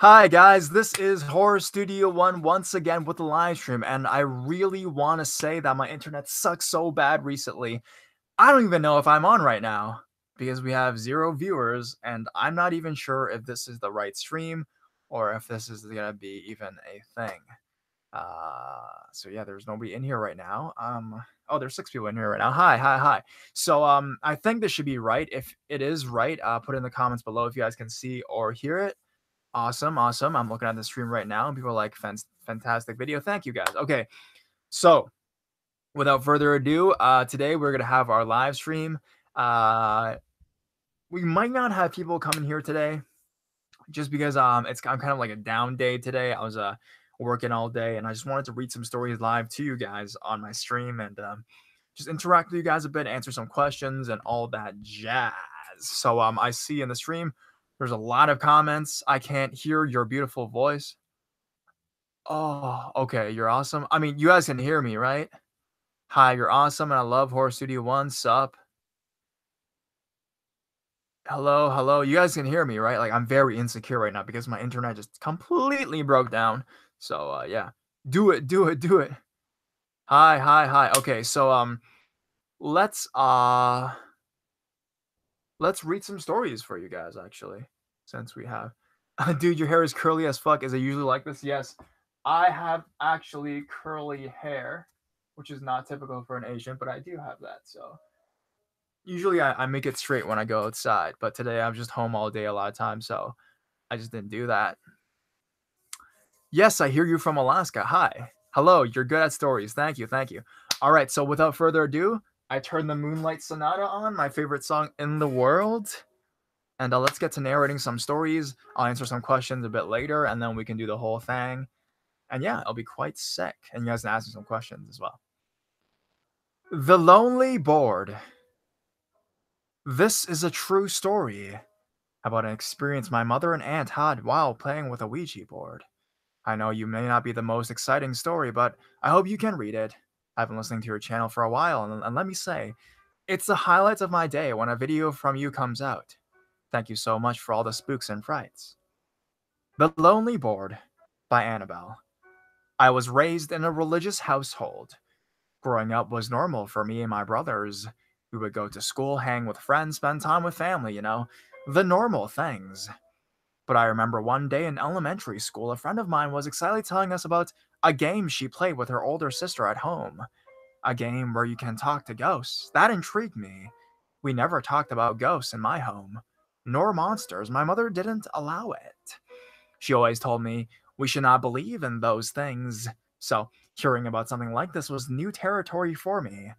Hi guys, this is Horror Studio 1 once again with the live stream, and I really want to say that my internet sucks so bad recently. I don't even know if I'm on right now because we have 0 viewers, and I'm not even sure if this is the right stream or if this is gonna be even a thing. So yeah, there's nobody in here right now. Oh, there's 6 people in here right now. Hi, hi, hi. So I think this should be right. If it is right, put it in the comments below if you guys can see or hear it. Awesome, awesome. I'm looking at the stream right now, and people are like, fantastic video. Thank you, guys. Okay, so without further ado, today we're gonna have our live stream. We might not have people coming here today, just because I'm kind of like a down day today. I was working all day, and I just wanted to read some stories live to you guys on my stream and just interact with you guys a bit, answer some questions, and all that jazz. So I see in the stream there's a lot of comments. I can't hear your beautiful voice. Oh, okay, you're awesome. I mean, you guys can hear me, right? Hi, you're awesome, and I love Horror Studio 1. Sup? Hello, hello. You guys can hear me, right? Like, I'm very insecure right now because my internet just completely broke down. So, yeah. Do it, do it, do it. Hi, hi, hi. Okay, so, let's, let's read some stories for you guys, actually, since we have. Dude, your hair is curly as fuck. Is it usually like this? Yes. I have actually curly hair, which is not typical for an Asian, but I do have that. So usually I make it straight when I go outside, but today I'm just home all day a lot of times, so I just didn't do that. Yes, I hear you from Alaska. Hi. Hello, you're good at stories. Thank you, thank you. All right, so without further ado, I turn the Moonlight Sonata on, my favorite song in the world. And let's get to narrating some stories. I'll answer some questions a bit later, and then we can do the whole thing. And yeah, it'll be quite sick. And you guys can ask me some questions as well. The Lonely Board. This is a true story about an experience my mother and aunt had while playing with a Ouija board. I know you may not be the most exciting story, but I hope you can read it. I've been listening to your channel for a while, and let me say, it's the highlights of my day when a video from you comes out. Thank you so much for all the spooks and frights. The Lonely Board by Annabelle. I was raised in a religious household. Growing up was normal for me and my brothers. We would go to school, hang with friends, spend time with family, the normal things. But I remember one day in elementary school, a friend of mine was excitedly telling us about a game she played with her older sister at home. A game where you can talk to ghosts. That intrigued me. We never talked about ghosts in my home, nor monsters. My mother didn't allow it. She always told me we should not believe in those things. So, hearing about something like this was new territory for me.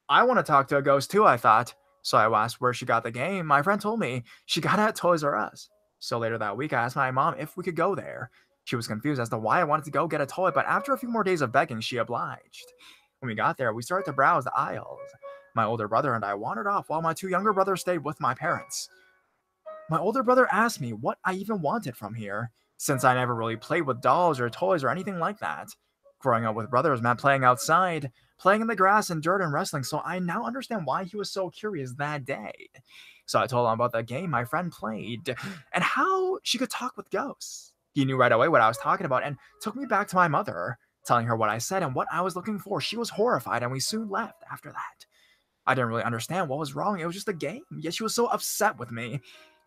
I want to talk to a ghost too, I thought. So I asked where she got the game. My friend told me she got it at Toys R Us. So later that week, I asked my mom if we could go there. She was confused as to why I wanted to go get a toy, but after a few more days of begging, she obliged. When we got there, we started to browse the aisles. My older brother and I wandered off while my 2 younger brothers stayed with my parents. My older brother asked me what I even wanted from here, since I never really played with dolls or toys or anything like that. Growing up with brothers meant playing outside, playing in the grass and dirt and wrestling, so I now understand why he was so curious that day. So I told him about the game my friend played and how she could talk with ghosts. He knew right away what I was talking about and took me back to my mother, telling her what I said and what I was looking for. She was horrified and we soon left after that. I didn't really understand what was wrong. It was just a game, yet she was so upset with me.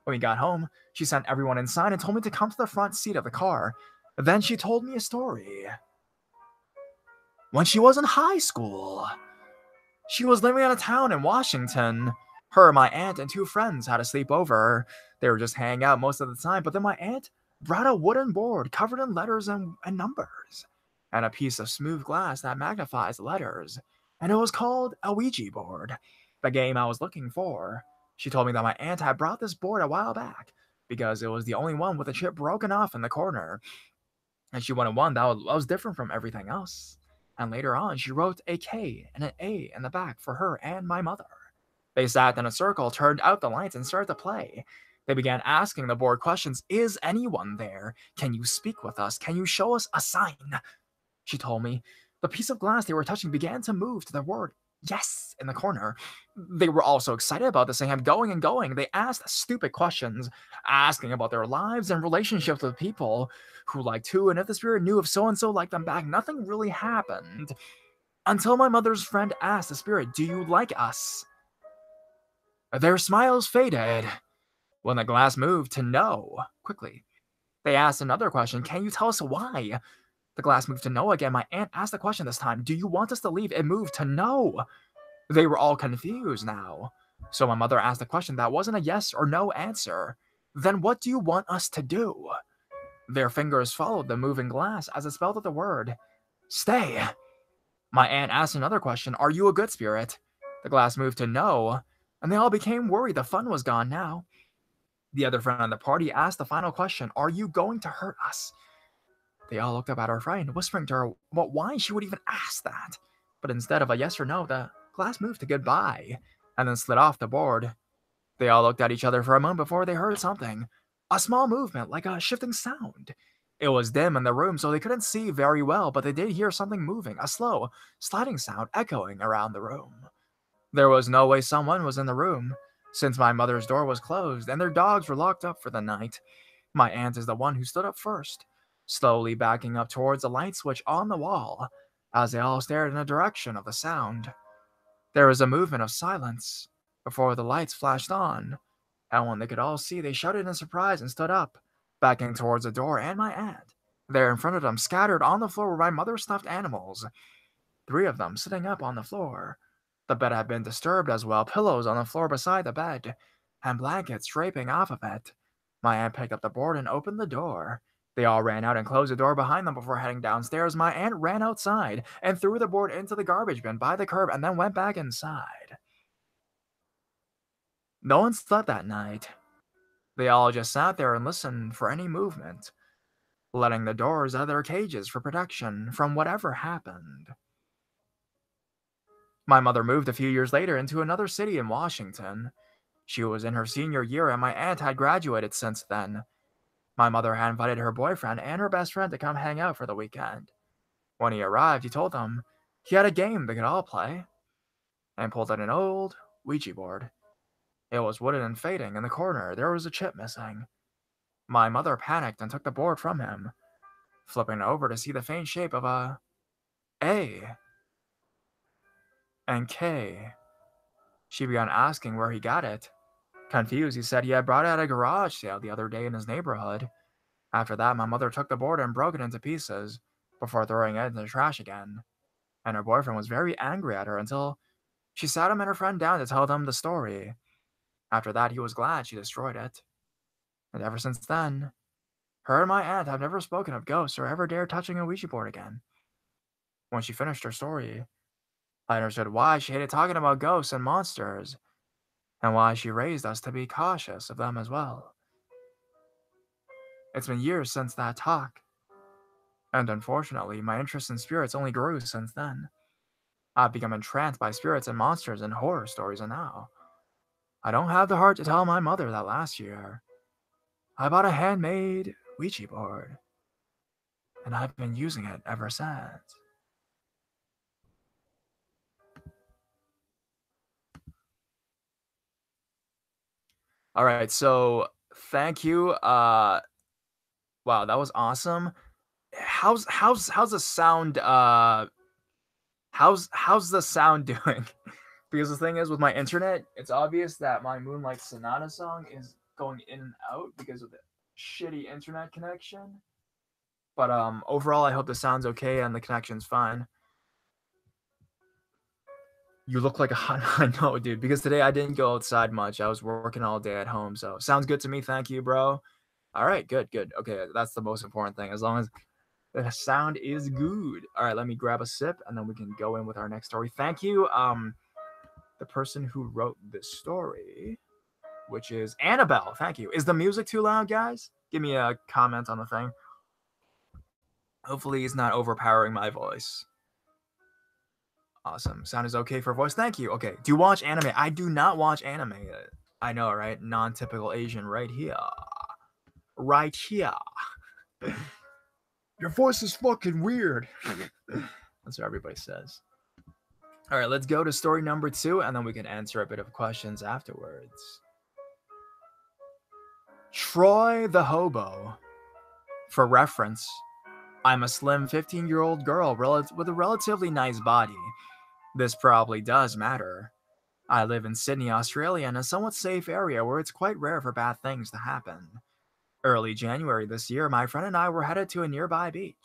When we got home, she sent everyone inside and told me to come to the front seat of the car. Then she told me a story. When she was in high school, she was living in a town in Washington. Her, my aunt, and 2 friends had a sleepover. They were just hanging out most of the time, but then my aunt brought a wooden board covered in letters and numbers, and a piece of smooth glass that magnifies letters, and it was called a Ouija board, the game I was looking for. She told me that my aunt had brought this board a while back, because it was the only one with a chip broken off in the corner, and she wanted one that was different from everything else. And later on, she wrote a K and an A in the back for her and my mother. They sat in a circle, turned out the lights, and started to play. They began asking the board questions. Is anyone there? Can you speak with us? Can you show us a sign? She told me. The piece of glass they were touching began to move to the word yes, in the corner. They were all so excited about this. They kept going and going. They asked stupid questions, asking about their lives and relationships with people who liked who, and if the spirit knew if so and so liked them back. Nothing really happened until my mother's friend asked the spirit, "Do you like us?" Their smiles faded when the glass moved to no. Quickly, they asked another question, "Can you tell us why?" The glass moved to no again. My aunt asked the question this time, "Do you want us to leave?" It moved to no. They were all confused now. So my mother asked a question that wasn't a yes or no answer. "Then what do you want us to do?" Their fingers followed the moving glass as it spelled out the word, "Stay." My aunt asked another question, "Are you a good spirit?" The glass moved to no, and they all became worried. The fun was gone now. The other friend on the party asked the final question, "Are you going to hurt us?" They all looked up at her friend, whispering to her why she would even ask that. But instead of a yes or no, the glass moved to goodbye and then slid off the board. They all looked at each other for a moment before they heard something. A small movement, like a shifting sound. It was dim in the room, so they couldn't see very well, but they did hear something moving, a slow, sliding sound echoing around the room. There was no way someone was in the room, since my mother's door was closed and their dogs were locked up for the night. My aunt is the one who stood up first, slowly backing up towards the light switch on the wall, as they all stared in the direction of the sound. There was a movement of silence before the lights flashed on, and when they could all see, they shouted in surprise and stood up, backing towards the door and my aunt. There in front of them, scattered on the floor, were my mother's stuffed animals, three of them sitting up on the floor. The bed had been disturbed as well, pillows on the floor beside the bed, and blankets draping off of it. My aunt picked up the board and opened the door. They all ran out and closed the door behind them before heading downstairs. My aunt ran outside and threw the board into the garbage bin by the curb and then went back inside. No one slept that night. They all just sat there and listened for any movement, letting the doors out of their cages for protection from whatever happened. My mother moved a few years later into another city in Washington. She was in her senior year and my aunt had graduated since then. My mother had invited her boyfriend and her best friend to come hang out for the weekend. When he arrived, he told them he had a game they could all play and pulled out an old Ouija board. It was wooden and fading. In the corner, there was a chip missing. My mother panicked and took the board from him, flipping it over to see the faint shape of a A and K. She began asking where he got it. Confused, he said he had brought it at a garage sale the other day in his neighborhood. After that, my mother took the board and broke it into pieces before throwing it in the trash again. And her boyfriend was very angry at her until she sat him and her friend down to tell them the story. After that, he was glad she destroyed it. And ever since then, her and my aunt have never spoken of ghosts or ever dared touching a Ouija board again. When she finished her story, I understood why she hated talking about ghosts and monsters, and why she raised us to be cautious of them as well. It's been years since that talk, and unfortunately, my interest in spirits only grew since then. I've become entranced by spirits and monsters and horror stories, and now I don't have the heart to tell my mother that last year I bought a handmade Ouija board, and I've been using it ever since. All right, so thank you. Wow, that was awesome. How's the sound? How's the sound doing? Because the thing is, with my internet, it's obvious that my Moonlight Sonata song is going in and out because of the shitty internet connection. But overall, I hope the sound's okay and the connection's fine. You look like a hot. I know, dude. Because today I didn't go outside much. I was working all day at home. So sounds good to me. Thank you, bro. All right, good, good. Okay, that's the most important thing. As long as the sound is good. All right, let me grab a sip and then we can go in with our next story. Thank you, the person who wrote this story, which is Annabelle. Thank you. Is the music too loud, guys? Give me a comment on the thing. Hopefully, it's not overpowering my voice. Awesome. Sound is okay for voice. Thank you. Okay. Do you watch anime? I do not watch anime. I know, right? Non-typical Asian right here. Right here. Your voice is fucking weird. That's what everybody says. All right, let's go to story number 2, and then we can answer a bit of questions afterwards. Troy the Hobo. For reference, I'm a slim 15-year-old girl with a relatively nice body. This probably does matter. I live in Sydney, Australia, in a somewhat safe area where it's quite rare for bad things to happen. Early January this year, my friend and I were headed to a nearby beach.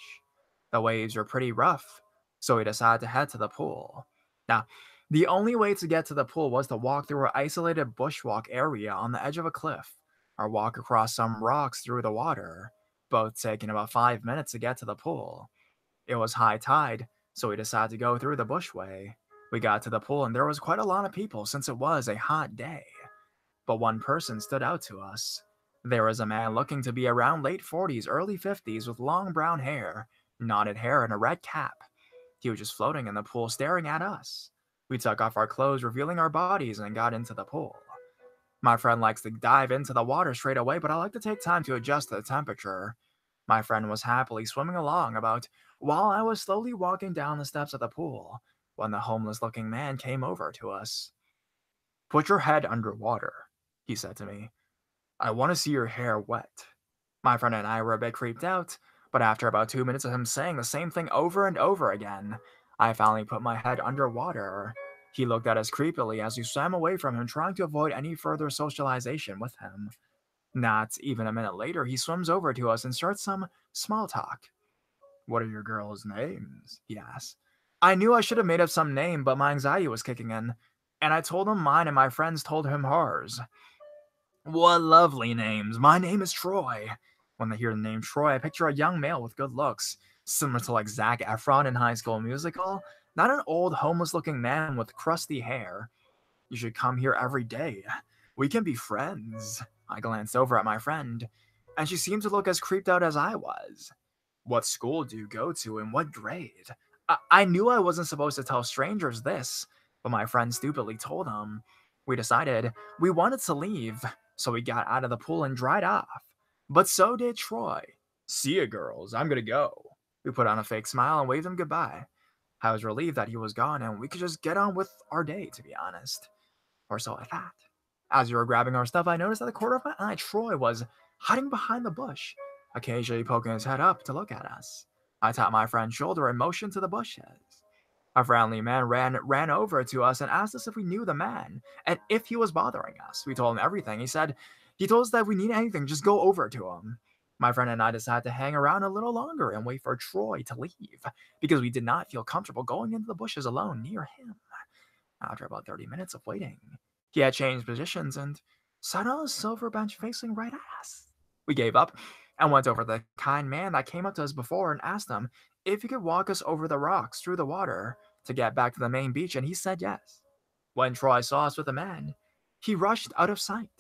The waves were pretty rough, so we decided to head to the pool. Now, the only way to get to the pool was to walk through an isolated bushwalk area on the edge of a cliff, or walk across some rocks through the water, both taking about 5 minutes to get to the pool. It was high tide, so we decided to go through the bushway. We got to the pool and there was quite a lot of people since it was a hot day. But one person stood out to us. There was a man looking to be around late 40s, early 50s with long brown hair, knotted hair, and a red cap. He was just floating in the pool staring at us. We took off our clothes, revealing our bodies, and got into the pool. My friend likes to dive into the water straight away, but I like to take time to adjust to the temperature. My friend was happily swimming along about while I was slowly walking down the steps of the pool when the homeless looking man came over to us. Put your head under water, he said to me. I want to see your hair wet. My friend and I were a bit creeped out, but after about 2 minutes of him saying the same thing over and over again, I finally put my head under water. He looked at us creepily as we swam away from him, trying to avoid any further socialization with him. Not even a minute later, he swims over to us and starts some small talk. What are your girls' names? He asked. I knew I should have made up some name, but my anxiety was kicking in, and I told him mine and my friends told him hers. What lovely names. My name is Troy. When they hear the name Troy, I picture a young male with good looks, similar to like Zac Efron in High School Musical, not an old homeless looking man with crusty hair. You should come here every day. We can be friends. I glanced over at my friend, and she seemed to look as creeped out as I was. What school do you go to and what grade? I knew I wasn't supposed to tell strangers this, but my friend stupidly told them. We decided we wanted to leave, so we got out of the pool and dried off. But so did Troy. See ya, girls. I'm gonna go. We put on a fake smile and waved him goodbye. I was relieved that he was gone and we could just get on with our day, to be honest. Or so I thought. As we were grabbing our stuff, I noticed at the corner of my eye, Troy was hiding behind the bush, occasionally poking his head up to look at us. I tapped my friend's shoulder and motioned to the bushes. A friendly man ran over to us and asked us if we knew the man and if he was bothering us. We told him everything. He told us that if we need anything, just go over to him. My friend and I decided to hang around a little longer and wait for Troy to leave because we did not feel comfortable going into the bushes alone near him. After about 30 minutes of waiting, he had changed positions and sat on a silver bench facing right at us. We gave up and went over to the kind man that came up to us before and asked him if he could walk us over the rocks through the water to get back to the main beach, and he said yes. When Troy saw us with the man, he rushed out of sight,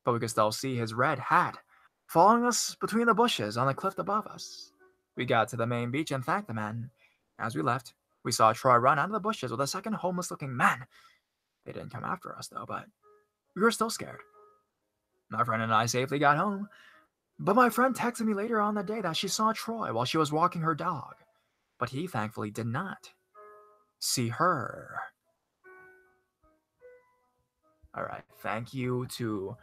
but we could still see his red hat following us between the bushes on the cliff above us. We got to the main beach and thanked the man. As we left, we saw Troy run out of the bushes with a second homeless looking man. They didn't come after us though, but we were still scared. My friend and I safely got home, but my friend texted me later on the day that she saw Troy while she was walking her dog, but he thankfully did not see her. All right, thank you to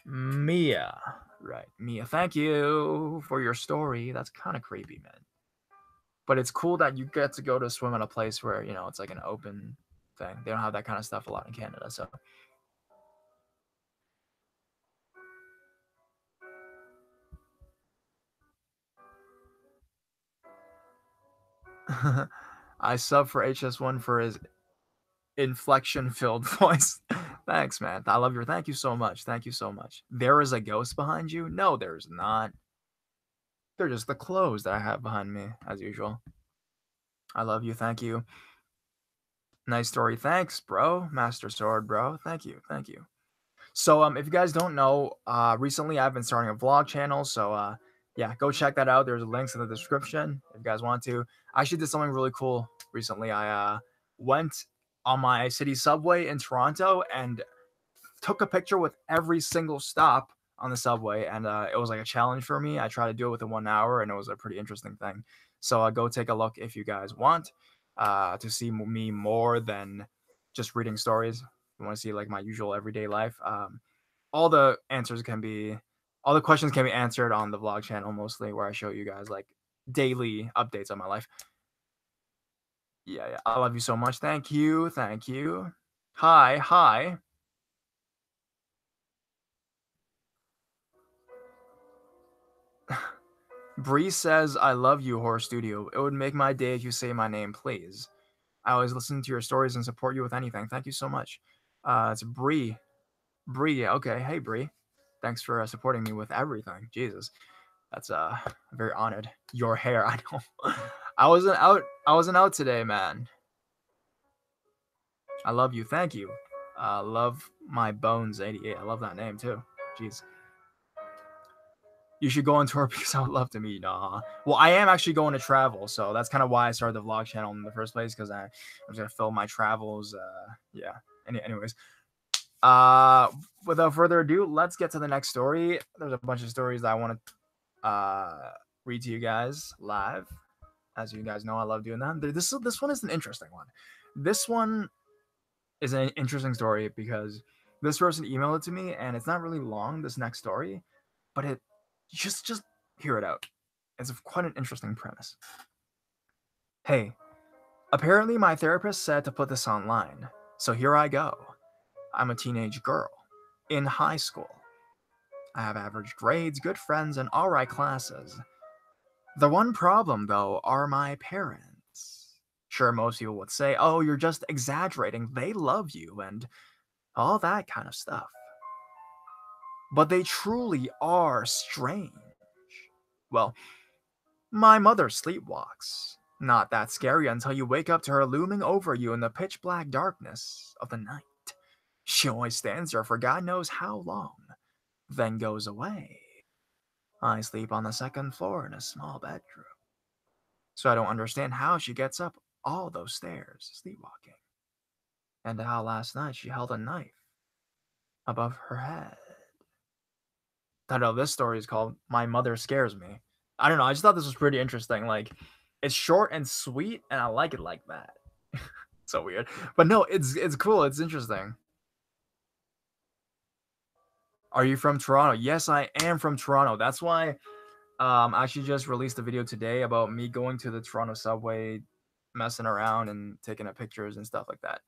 Mia. Right, Mia, thank you for your story. That's kind of creepy, man. But it's cool that you get to go to swim in a place where, it's like an open thing. They don't have that kind of stuff a lot in Canada, so. I sub for HS1 for his inflection filled voice. Thanks, man. I love your thank you so much. Thank you so much. There is a ghost behind you? No, there's not. They're just the clothes that I have behind me, as usual. I love you. Thank you. Nice story. Thanks, bro. Master Sword, bro. Thank you. Thank you. So, if you guys don't know, recently I've been starting a vlog channel. So, yeah, go check that out. There's links in the description if you guys want to. I actually did something really cool recently. I went on my city subway in Toronto and took a picture with every single stop on the subway, and it was like a challenge for me. I tried to do it within 1 hour, and it was a pretty interesting thing. So go take a look if you guys want. to see me more than just reading stories. You want to see like my usual everyday life. All the answers can be, all the questions can be answered on the vlog channel mostly, where I show you guys like daily updates on my life. Yeah, yeah. I love you so much. Thank you. Thank you. Hi, hi. Bree says, I love you, Horror Studio. It would make my day if you say my name, please. I always listen to your stories and support you with anything. Thank you so much. It's Bree. Bree, yeah, okay. Hey, Bree. Thanks for supporting me with everything. Jesus. That's very honored. Your hair, I know. I wasn't out today, man. I love you. Thank you. Love my bones 88. I love that name too. Jeez. You should go on tour because I would love to meet. Nah. Well, I am actually going to travel, so that's kind of why I started the vlog channel in the first place, because I was gonna film my travels. Yeah. Anyways, uh, without further ado, let's get to the next story. There's a bunch of stories that I want to read to you guys live. As you guys know, I love doing that. This one is an interesting one. This one is an interesting story because this person emailed it to me, and it's not really long. This next story, but it just hear it out. It's quite an interesting premise. Hey, apparently my therapist said to put this online, so here I go. I'm a teenage girl in high school. I have average grades, good friends, and alright classes. The one problem, though, are my parents. Sure, most people would say, oh, you're just exaggerating, they love you, and all that kind of stuff. But they truly are strange. Well, my mother sleepwalks. Not that scary until you wake up to her looming over you in the pitch black darkness of the night. She always stands there for God knows how long, then goes away. I sleep on the second floor in a small bedroom, so I don't understand how she gets up all those stairs sleepwalking, and how last night she held a knife above her head. I know this story is called My Mother Scares Me. I don't know, I just thought this was pretty interesting. Like, it's short and sweet, and I like it like that. So weird. But no, it's cool, it's interesting. Are you from Toronto? Yes, I am from Toronto. That's why I actually just released a video today about me going to the Toronto subway, messing around and taking pictures and stuff like that.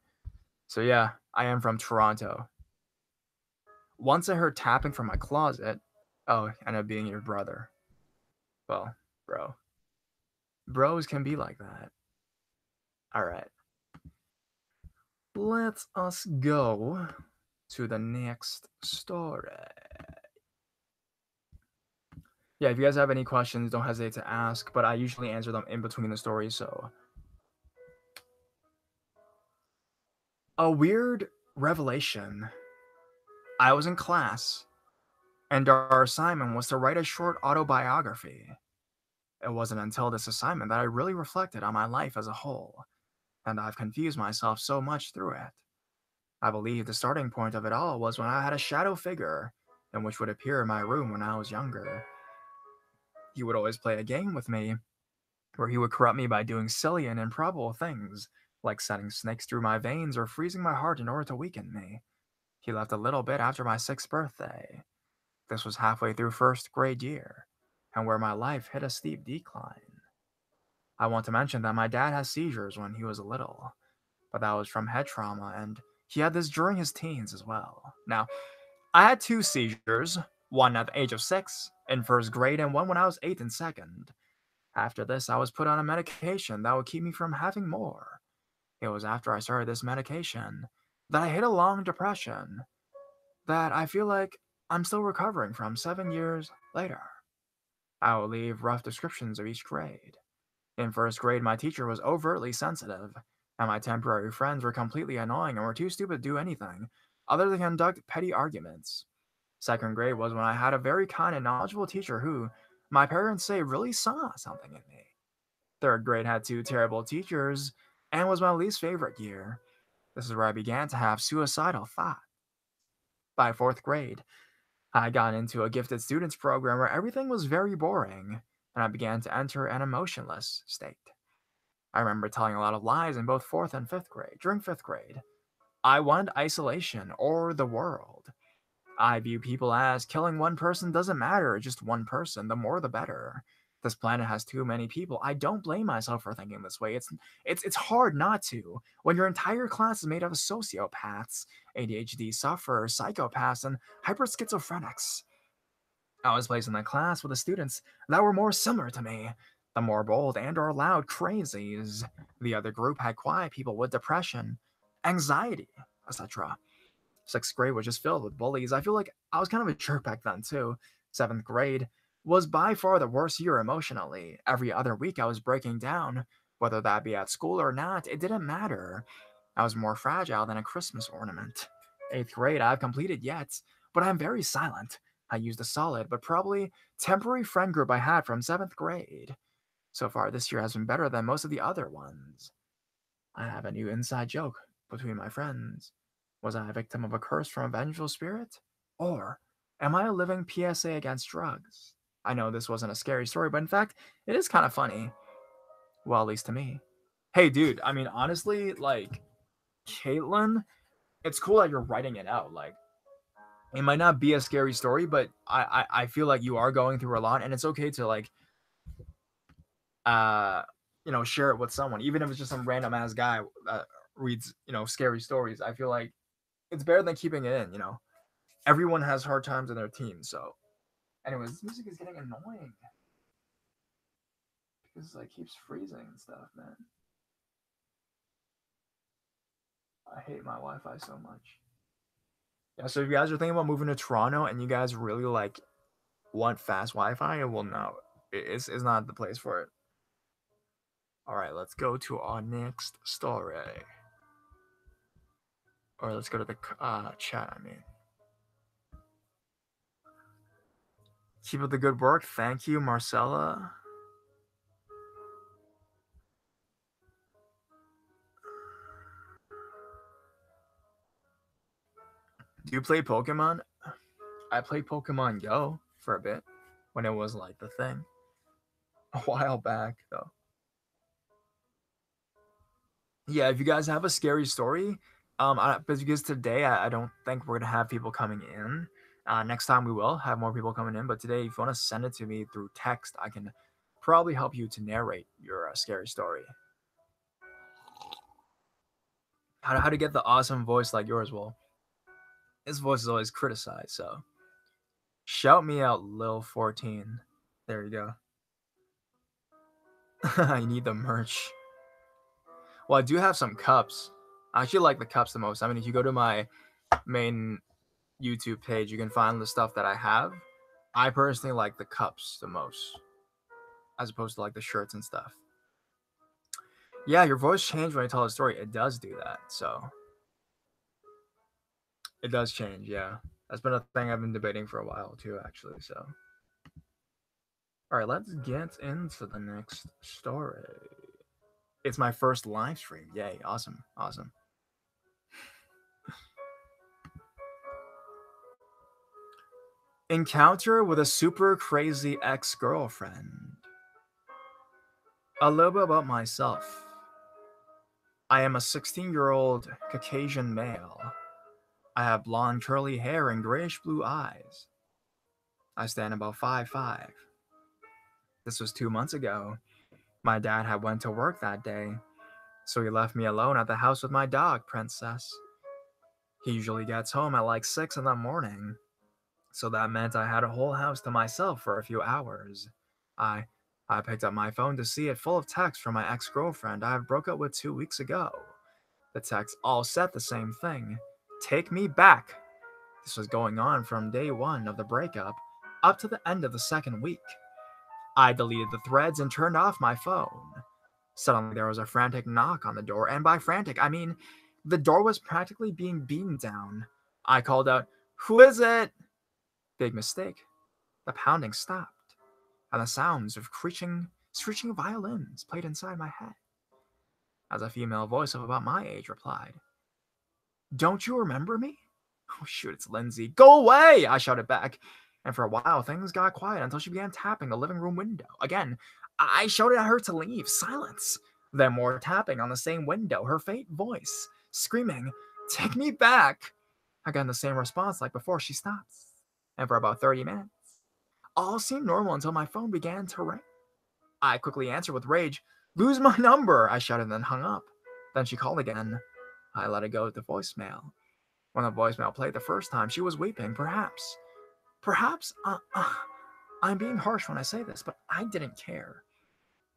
So yeah, I am from Toronto. Once I heard tapping from my closet. Oh, ended up being your brother. Well, bro. Bros can be like that. Alright. Let us go to the next story. Yeah, if you guys have any questions, don't hesitate to ask, but I usually answer them in between the stories, so. A weird revelation. I was in class, and our assignment was to write a short autobiography. It wasn't until this assignment that I really reflected on my life as a whole, and I've confused myself so much through it. I believe the starting point of it all was when I had a shadow figure, in which would appear in my room when I was younger. He would always play a game with me, where he would corrupt me by doing silly and improbable things, like sending snakes through my veins or freezing my heart in order to weaken me. He left a little bit after my 6th birthday. This was halfway through first grade year, and where my life hit a steep decline. I want to mention that my dad has seizures when he was little, but that was from head trauma, and he had this during his teens as well. Now, I had 2 seizures, one at the age of 6 in first grade and one when I was 8 in second. After this, I was put on a medication that would keep me from having more. It was after I started this medication that I hit a long depression that I feel like I'm still recovering from 7 years later. I will leave rough descriptions of each grade. In first grade, my teacher was overtly sensitive, and my temporary friends were completely annoying and were too stupid to do anything other than conduct petty arguments. Second grade was when I had a very kind and knowledgeable teacher who, my parents say, really saw something in me. Third grade had 2 terrible teachers and was my least favorite year. This is where I began to have suicidal thoughts. By fourth grade, I got into a gifted students program where everything was very boring, and I began to enter an emotionless state. I remember telling a lot of lies in both 4th and 5th grade. During 5th grade, I wanted isolation or the world. I view people as killing one person doesn't matter, just one person, the more the better. This planet has too many people. I don't blame myself for thinking this way. It's hard not to when your entire class is made up of sociopaths, ADHD sufferers, psychopaths, and hyperschizophrenics. I was placed in a class with the students that were more similar to me, the more bold and or loud crazies. The other group had quiet people with depression, anxiety, etc. 6th grade was just filled with bullies. I feel like I was kind of a jerk back then too. 7th grade was by far the worst year emotionally. Every other week I was breaking down, whether that be at school or not, it didn't matter. I was more fragile than a Christmas ornament. 8th grade I've completed yet, but I'm very silent. I used a solid but probably temporary friend group I had from 7th grade. So far this year has been better than most of the other ones. I have a new inside joke between my friends. Was I a victim of a curse from a vengeful spirit? Or am I a living PSA against drugs? I know this wasn't a scary story, but in fact, it is kind of funny. Well, at least to me. Hey, dude, I mean, honestly, like, Caitlin, it's cool that you're writing it out. Like, it might not be a scary story, but I feel like you are going through a lot, and it's okay to, like, uh, share it with someone, even if it's just some random ass guy that reads, scary stories. I feel like it's better than keeping it in, Everyone has hard times in their team, so. Anyways, this music is getting annoying. Because it, like, keeps freezing and stuff, man. I hate my Wi-Fi so much. Yeah, so if you guys are thinking about moving to Toronto and you guys really, like, want fast Wi-Fi, well, no. It's not the place for it. Alright, let's go to our next story. Or let's go to the chat, I mean. Keep up the good work. Thank you, Marcella. Do you play Pokemon? I played Pokemon Go for a bit when it was like the thing. A while back, though. Yeah, if you guys have a scary story, because today I don't think we're gonna have people coming in. Next time we will have more people coming in, but today, if you want to send it to me through text, I can probably help you to narrate your scary story. How to get the awesome voice like yours? Well, his voice is always criticized, so shout me out, Lil14. There you go. I need the merch. Well, I do have some cups. I actually like the cups the most. I mean, if you go to my main YouTube page, you can find the stuff that I have. I personally like the cups the most, as opposed to like the shirts and stuff. Yeah, your voice changed when I tell a story. It does do that, so it does change. Yeah, that's been a thing I've been debating for a while too, actually. So, all right, let's get into the next story. It's my first live stream. Yay! Awesome, awesome. Encounter with a super crazy ex-girlfriend. A little bit about myself. I am a 16-year-old Caucasian male. I have blonde curly hair and grayish-blue eyes. I stand about 5'5". This was 2 months ago. My dad had went to work that day, so he left me alone at the house with my dog, Princess. He usually gets home at like 6 in the morning, so that meant I had a whole house to myself for a few hours. I I picked up my phone to see it full of texts from my ex-girlfriend I broke up with 2 weeks ago. The texts all said the same thing. Take me back. This was going on from day one of the breakup up to the end of the second week. I deleted the threads and turned off my phone. Suddenly there was a frantic knock on the door, and by frantic, I mean the door was practically being beaten down. I called out, "Who is it?" Big mistake. The pounding stopped, and the sounds of screeching violins played inside my head. As a female voice of about my age replied, "Don't you remember me?" "Oh shoot, it's Lindsay." "Go away!" I shouted back. And for a while, things got quiet until she began tapping the living room window. Again, I shouted at her to leave. Silence. Then more tapping on the same window, her faint voice screaming, "Take me back!" Again, the same response like before. She stops. And for about 30 minutes, all seemed normal until my phone began to ring. I quickly answered with rage. "Lose my number!" I shouted and then hung up. Then she called again. I let it go to voicemail. When the voicemail played the first time, she was weeping. Perhaps, I'm being harsh when I say this, but I didn't care.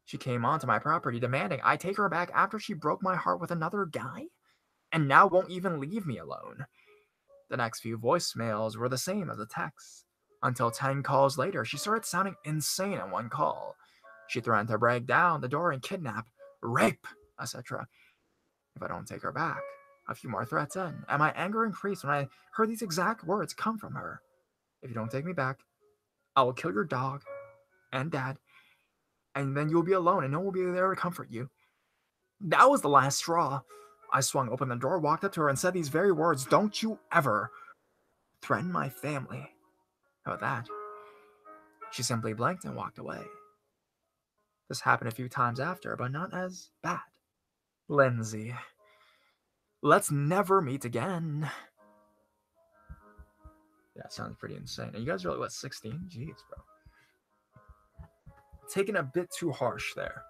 She came onto my property demanding I take her back after she broke my heart with another guy, and now won't even leave me alone. The next few voicemails were the same as the texts. Until 10 calls later, she started sounding insane in one call. She threatened to break down the door and kidnap, rape, etc. if I don't take her back. A few more threats in, and my anger increased when I heard these exact words come from her. "If you don't take me back, I will kill your dog and dad, and then you'll be alone and no one will be there to comfort you." That was the last straw. I swung open the door, walked up to her, and said these very words: "Don't you ever threaten my family." How about that? She simply blinked and walked away. This happened a few times after, but not as bad. Lindsay, let's never meet again. Yeah, sounds pretty insane. And you guys are like, what, 16? Jeez, bro. Taking a bit too harsh there.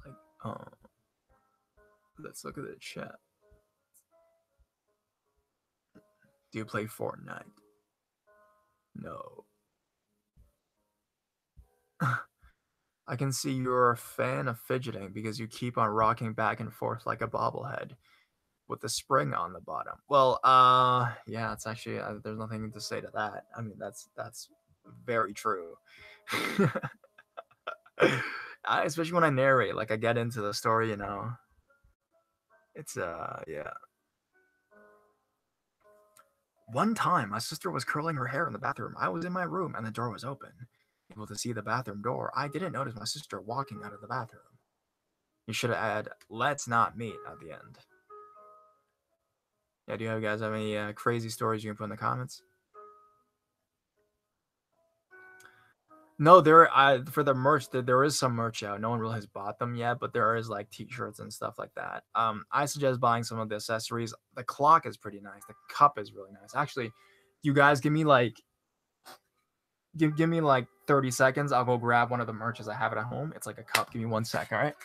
Like, let's look at the chat. Do you play Fortnite? No. I can see you're a fan of fidgeting because you keep on rocking back and forth like a bobblehead with the spring on the bottom. Well, yeah, it's actually there's nothing to say to that. I mean, that's very true. Especially when I narrate, like I get into the story, you know. It's yeah. One time, my sister was curling her hair in the bathroom. I was in my room and the door was open. Able to see the bathroom door, I didn't notice my sister walking out of the bathroom. You should have added, "Let's not meet" at the end. Yeah, do you guys have any crazy stories you can put in the comments? No, for the merch, there is some merch out. No one really has bought them yet, but there is like t-shirts and stuff like that. I suggest buying some of the accessories. The clock is pretty nice. The cup is really nice. Actually, you guys give me like 30 seconds. I'll go grab one of the merches. I have it at home. It's like a cup. Give me 1 sec, all right?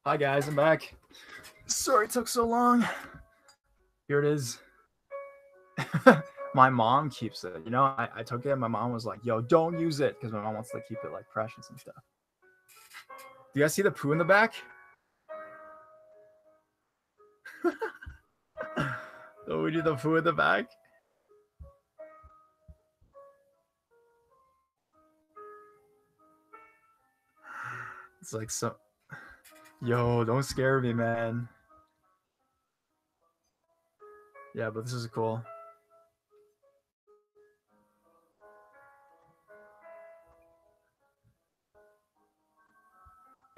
Hi guys, I'm back. Sorry it took so long. Here it is. My mom keeps it. You know, I took it and my mom was like, "Yo, don't use it," because my mom wants to keep it like precious and stuff. Do you guys see the poo in the back? Oh, we do the poo in the back. It's like so. Yo, don't scare me, man. Yeah, but this is cool.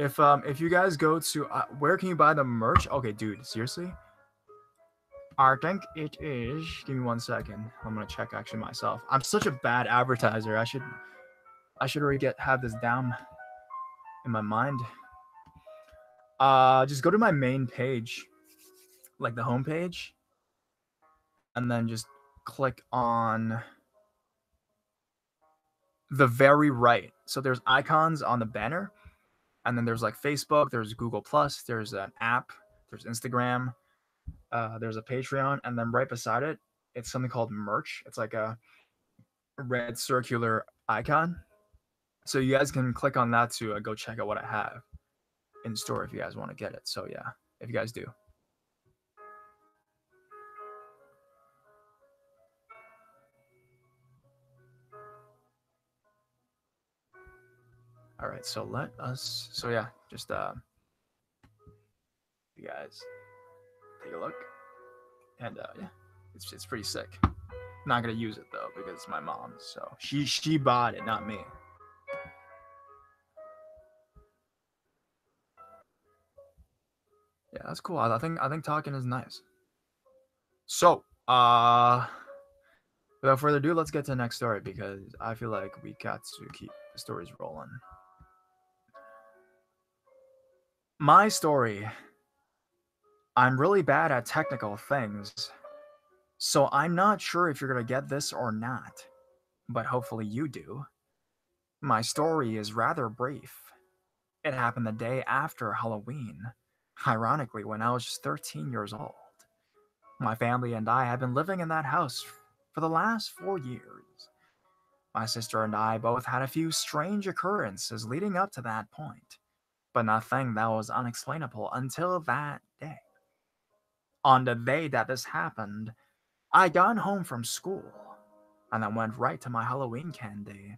If you guys go to where can you buy the merch? Okay, dude, seriously. I think it is. Give me 1 second. I'm gonna check actually myself. I'm such a bad advertiser. I should already have this down in my mind. Just go to my main page, like the home page, and then just click on the very right. So there's icons on the banner, and then there's like Facebook, there's Google Plus, there's an app, there's Instagram, there's a Patreon, and then right beside it, it's something called merch. It's like a red circular icon. So you guys can click on that to go check out what I have in store if you guys want to get it. So yeah, if you guys do. All right, so let us. So yeah, just you guys take a look, and yeah, it's pretty sick. Not gonna use it though because it's my mom's, so she bought it, not me. Yeah, that's cool. I think talking is nice. So without further ado, let's get to the next story because I feel like we got to keep the stories rolling. My story. I'm really bad at technical things, so I'm not sure if you're gonna get this or not, but hopefully you do. My story is rather brief. It happened the day after Halloween, ironically, when I was just 13 years old. My family and I have been living in that house for the last 4 years. My sister and I both had a few strange occurrences leading up to that point, but nothing that was unexplainable until that day. On the day that this happened, I got home from school and then went right to my Halloween candy.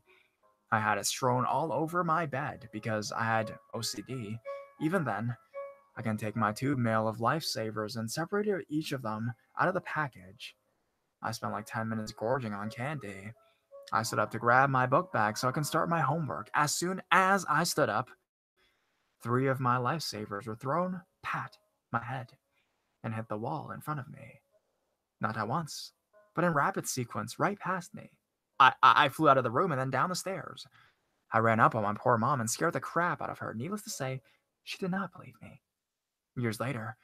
I had it strewn all over my bed because I had OCD. Even then, I can take my tube mail of lifesavers and separate each of them out of the package. I spent like 10 minutes gorging on candy. I stood up to grab my book bag so I can start my homework. As soon as I stood up, three of my lifesavers were thrown pat my head and hit the wall in front of me. Not at once, but in rapid sequence right past me. I flew out of the room and then down the stairs. I ran up on my poor mom and scared the crap out of her. Needless to say, she did not believe me. Years later,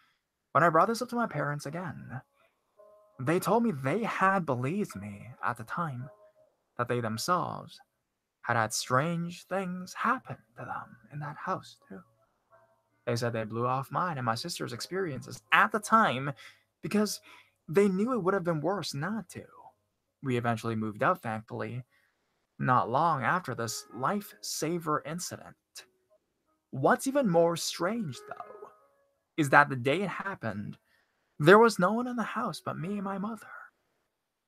when I brought this up to my parents again, they told me they had believed me at the time, that they themselves had had strange things happen to them in that house, too. They said they blew off mine and my sister's experiences at the time because they knew it would have been worse not to. We eventually moved out, thankfully, not long after this lifesaver incident. What's even more strange, though, is that the day it happened, there was no one in the house but me and my mother.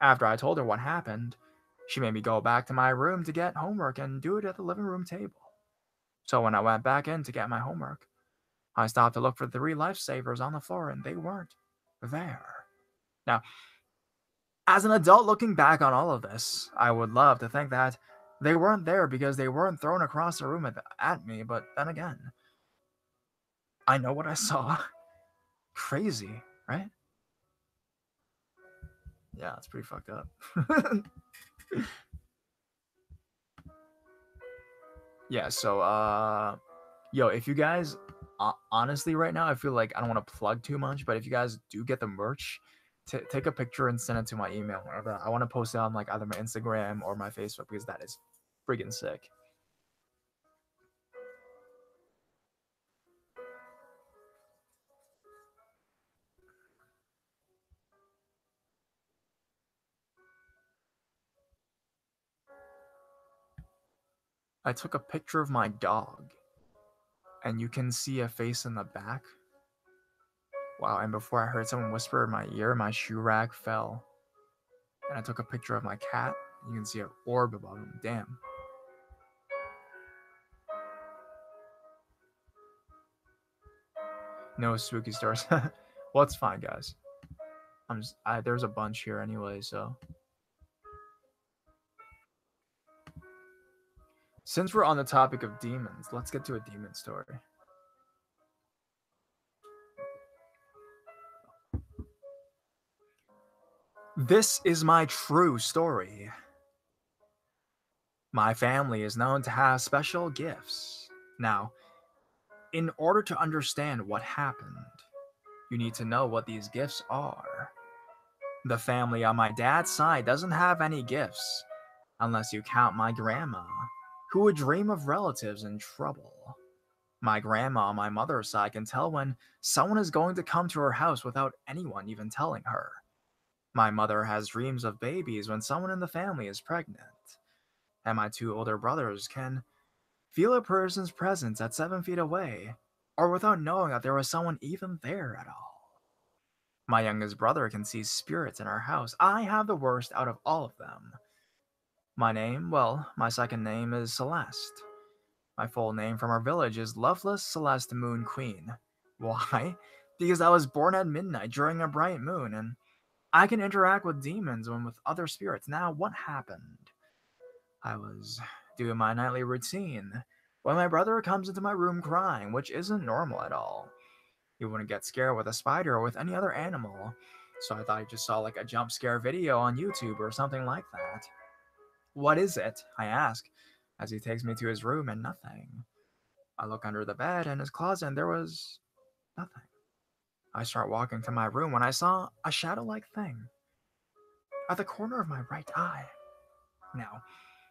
After I told her what happened, she made me go back to my room to get homework and do it at the living room table. So when I went back in to get my homework, I stopped to look for the three lifesavers on the floor and they weren't there. Now, as an adult looking back on all of this, I would love to think that they weren't there because they weren't thrown across the room at me, but then again, I know what I saw. Crazy, right? Yeah, it's pretty fucked up. Yeah, so yo, if you guys honestly right now, I feel like I don't want to plug too much, but if you guys do get the merch, take a picture and send it to my email. I want to post it on like either my Instagram or my Facebook because that is friggin' sick. I took a picture of my dog, and you can see a face in the back. Wow, and before I heard someone whisper in my ear, my shoe rack fell. And I took a picture of my cat. You can see an orb above him. Damn. No spooky stories. Well, it's fine, guys. There's a bunch here anyway, so. Since we're on the topic of demons, let's get to a demon story. This is my true story. My family is known to have special gifts. Now, in order to understand what happened, you need to know what these gifts are. The family on my dad's side doesn't have any gifts, unless you count my grandma, who would dream of relatives in trouble. My grandma on my mother's side can tell when someone is going to come to her house without anyone even telling her. My mother has dreams of babies when someone in the family is pregnant. And my two older brothers can feel a person's presence at 7 feet away, or without knowing that there was someone even there at all. My youngest brother can see spirits in our house. I have the worst out of all of them. My second name is Celeste. My full name from our village is Loveless Celeste Moon Queen. Why? Because I was born at midnight during a bright moon, and I can interact with demons and with other spirits. Now, what happened? I was doing my nightly routine when my brother comes into my room crying, which isn't normal at all. He wouldn't get scared with a spider or with any other animal, so I thought he just saw like a jump scare video on YouTube or something like that. What is it? I ask, as he takes me to his room, and nothing. I look under the bed and his closet, and there was nothing. I start walking to my room when I saw a shadow like thing at the corner of my right eye. Now,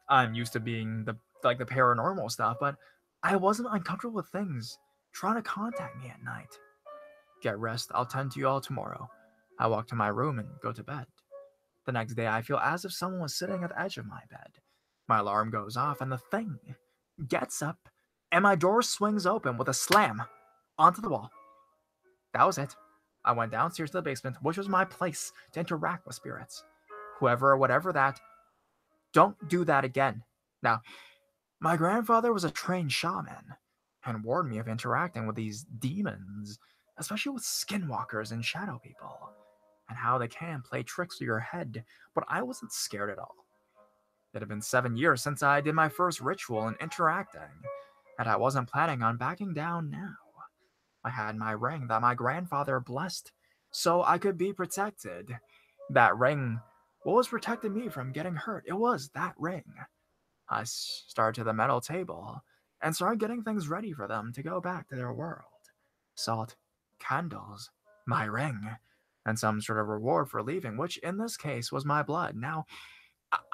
I'm used to being the paranormal stuff, but I wasn't uncomfortable with things trying to contact me at night. Get rest, I'll tend to you all tomorrow. I walk to my room and go to bed. The next day, I feel as if someone was sitting at the edge of my bed. My alarm goes off, and the thing gets up, and my door swings open with a slam onto the wall. That was it. I went downstairs to the basement, which was my place to interact with spirits. Whoever or whatever that, don't do that again. Now, my grandfather was a trained shaman and warned me of interacting with these demons, especially with skinwalkers and shadow people, and how they can play tricks with your head, but I wasn't scared at all. It had been 7 years since I did my first ritual and interacting, and I wasn't planning on backing down now. I had my ring that my grandfather blessed so I could be protected. That ring, what was protecting me from getting hurt? It was that ring. I started to the metal table and started getting things ready for them to go back to their world. Salt, candles, my ring, and some sort of reward for leaving, which in this case was my blood. Now,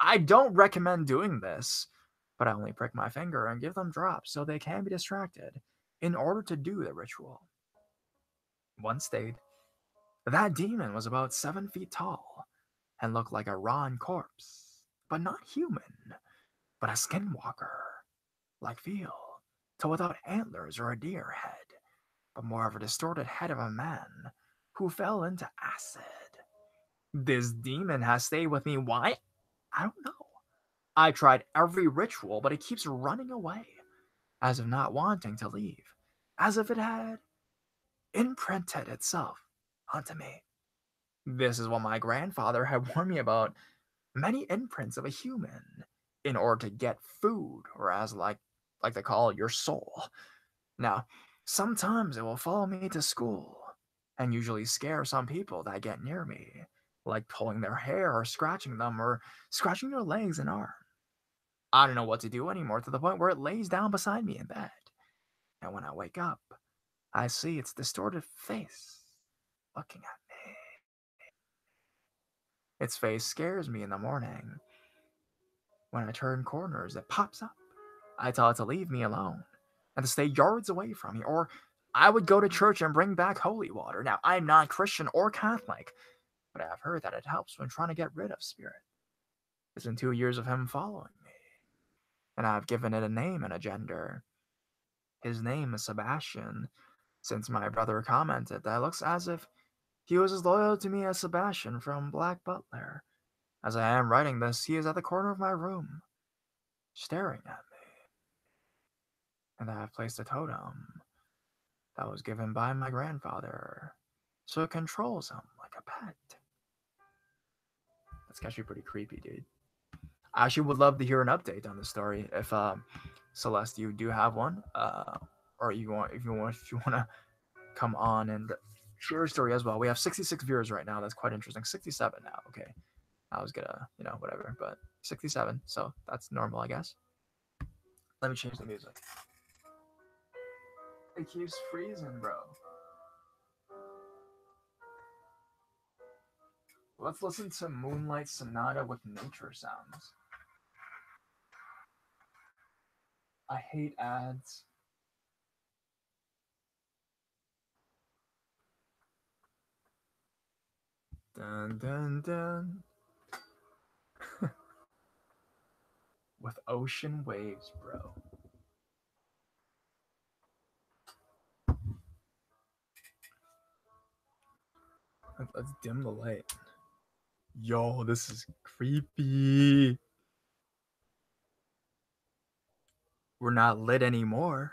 I don't recommend doing this, but I only prick my finger and give them drops so they can be distracted in order to do the ritual. One stayed. That demon was about 7 feet tall and looked like a raw corpse, but not human, but a skinwalker, like veal, so without antlers or a deer head, but more of a distorted head of a man who fell into acid. This demon has stayed with me. Why? I don't know. I tried every ritual, but it keeps running away, as if not wanting to leave, as if it had imprinted itself onto me. This is what my grandfather had warned me about many imprints of a human in order to get food, or as like they call it, your soul. Now, sometimes it will follow me to school and usually scare some people that get near me, like pulling their hair or scratching them or scratching their legs and arms. I don't know what to do anymore to the point where it lays down beside me in bed. And when I wake up, I see its distorted face looking at me. Its face scares me in the morning. When I turn corners, it pops up. I tell it to leave me alone and to stay yards away from me, or I would go to church and bring back holy water. Now, I'm not Christian or Catholic, but I have heard that it helps when trying to get rid of spirit. It's been 2 years of him following me, and I've given it a name and a gender. His name is Sebastian, since my brother commented that it looks as if he was as loyal to me as Sebastian from Black Butler. As I am writing this, he is at the corner of my room, staring at me, and I have placed a totem that was given by my grandfather, so it controls him like a pet. That's actually pretty creepy, dude. I actually would love to hear an update on the story. If Celeste, you do have one, or if you want to come on and share a story as well. We have 66 viewers right now. That's quite interesting. 67 now. Okay, I was gonna, whatever, but 67. So that's normal, I guess. Let me change the music. It keeps freezing, bro. Let's listen to Moonlight Sonata with nature sounds. I hate ads. Dun, dun, dun. With ocean waves, bro. Let's dim the light. Yo, this is creepy. We're not lit anymore.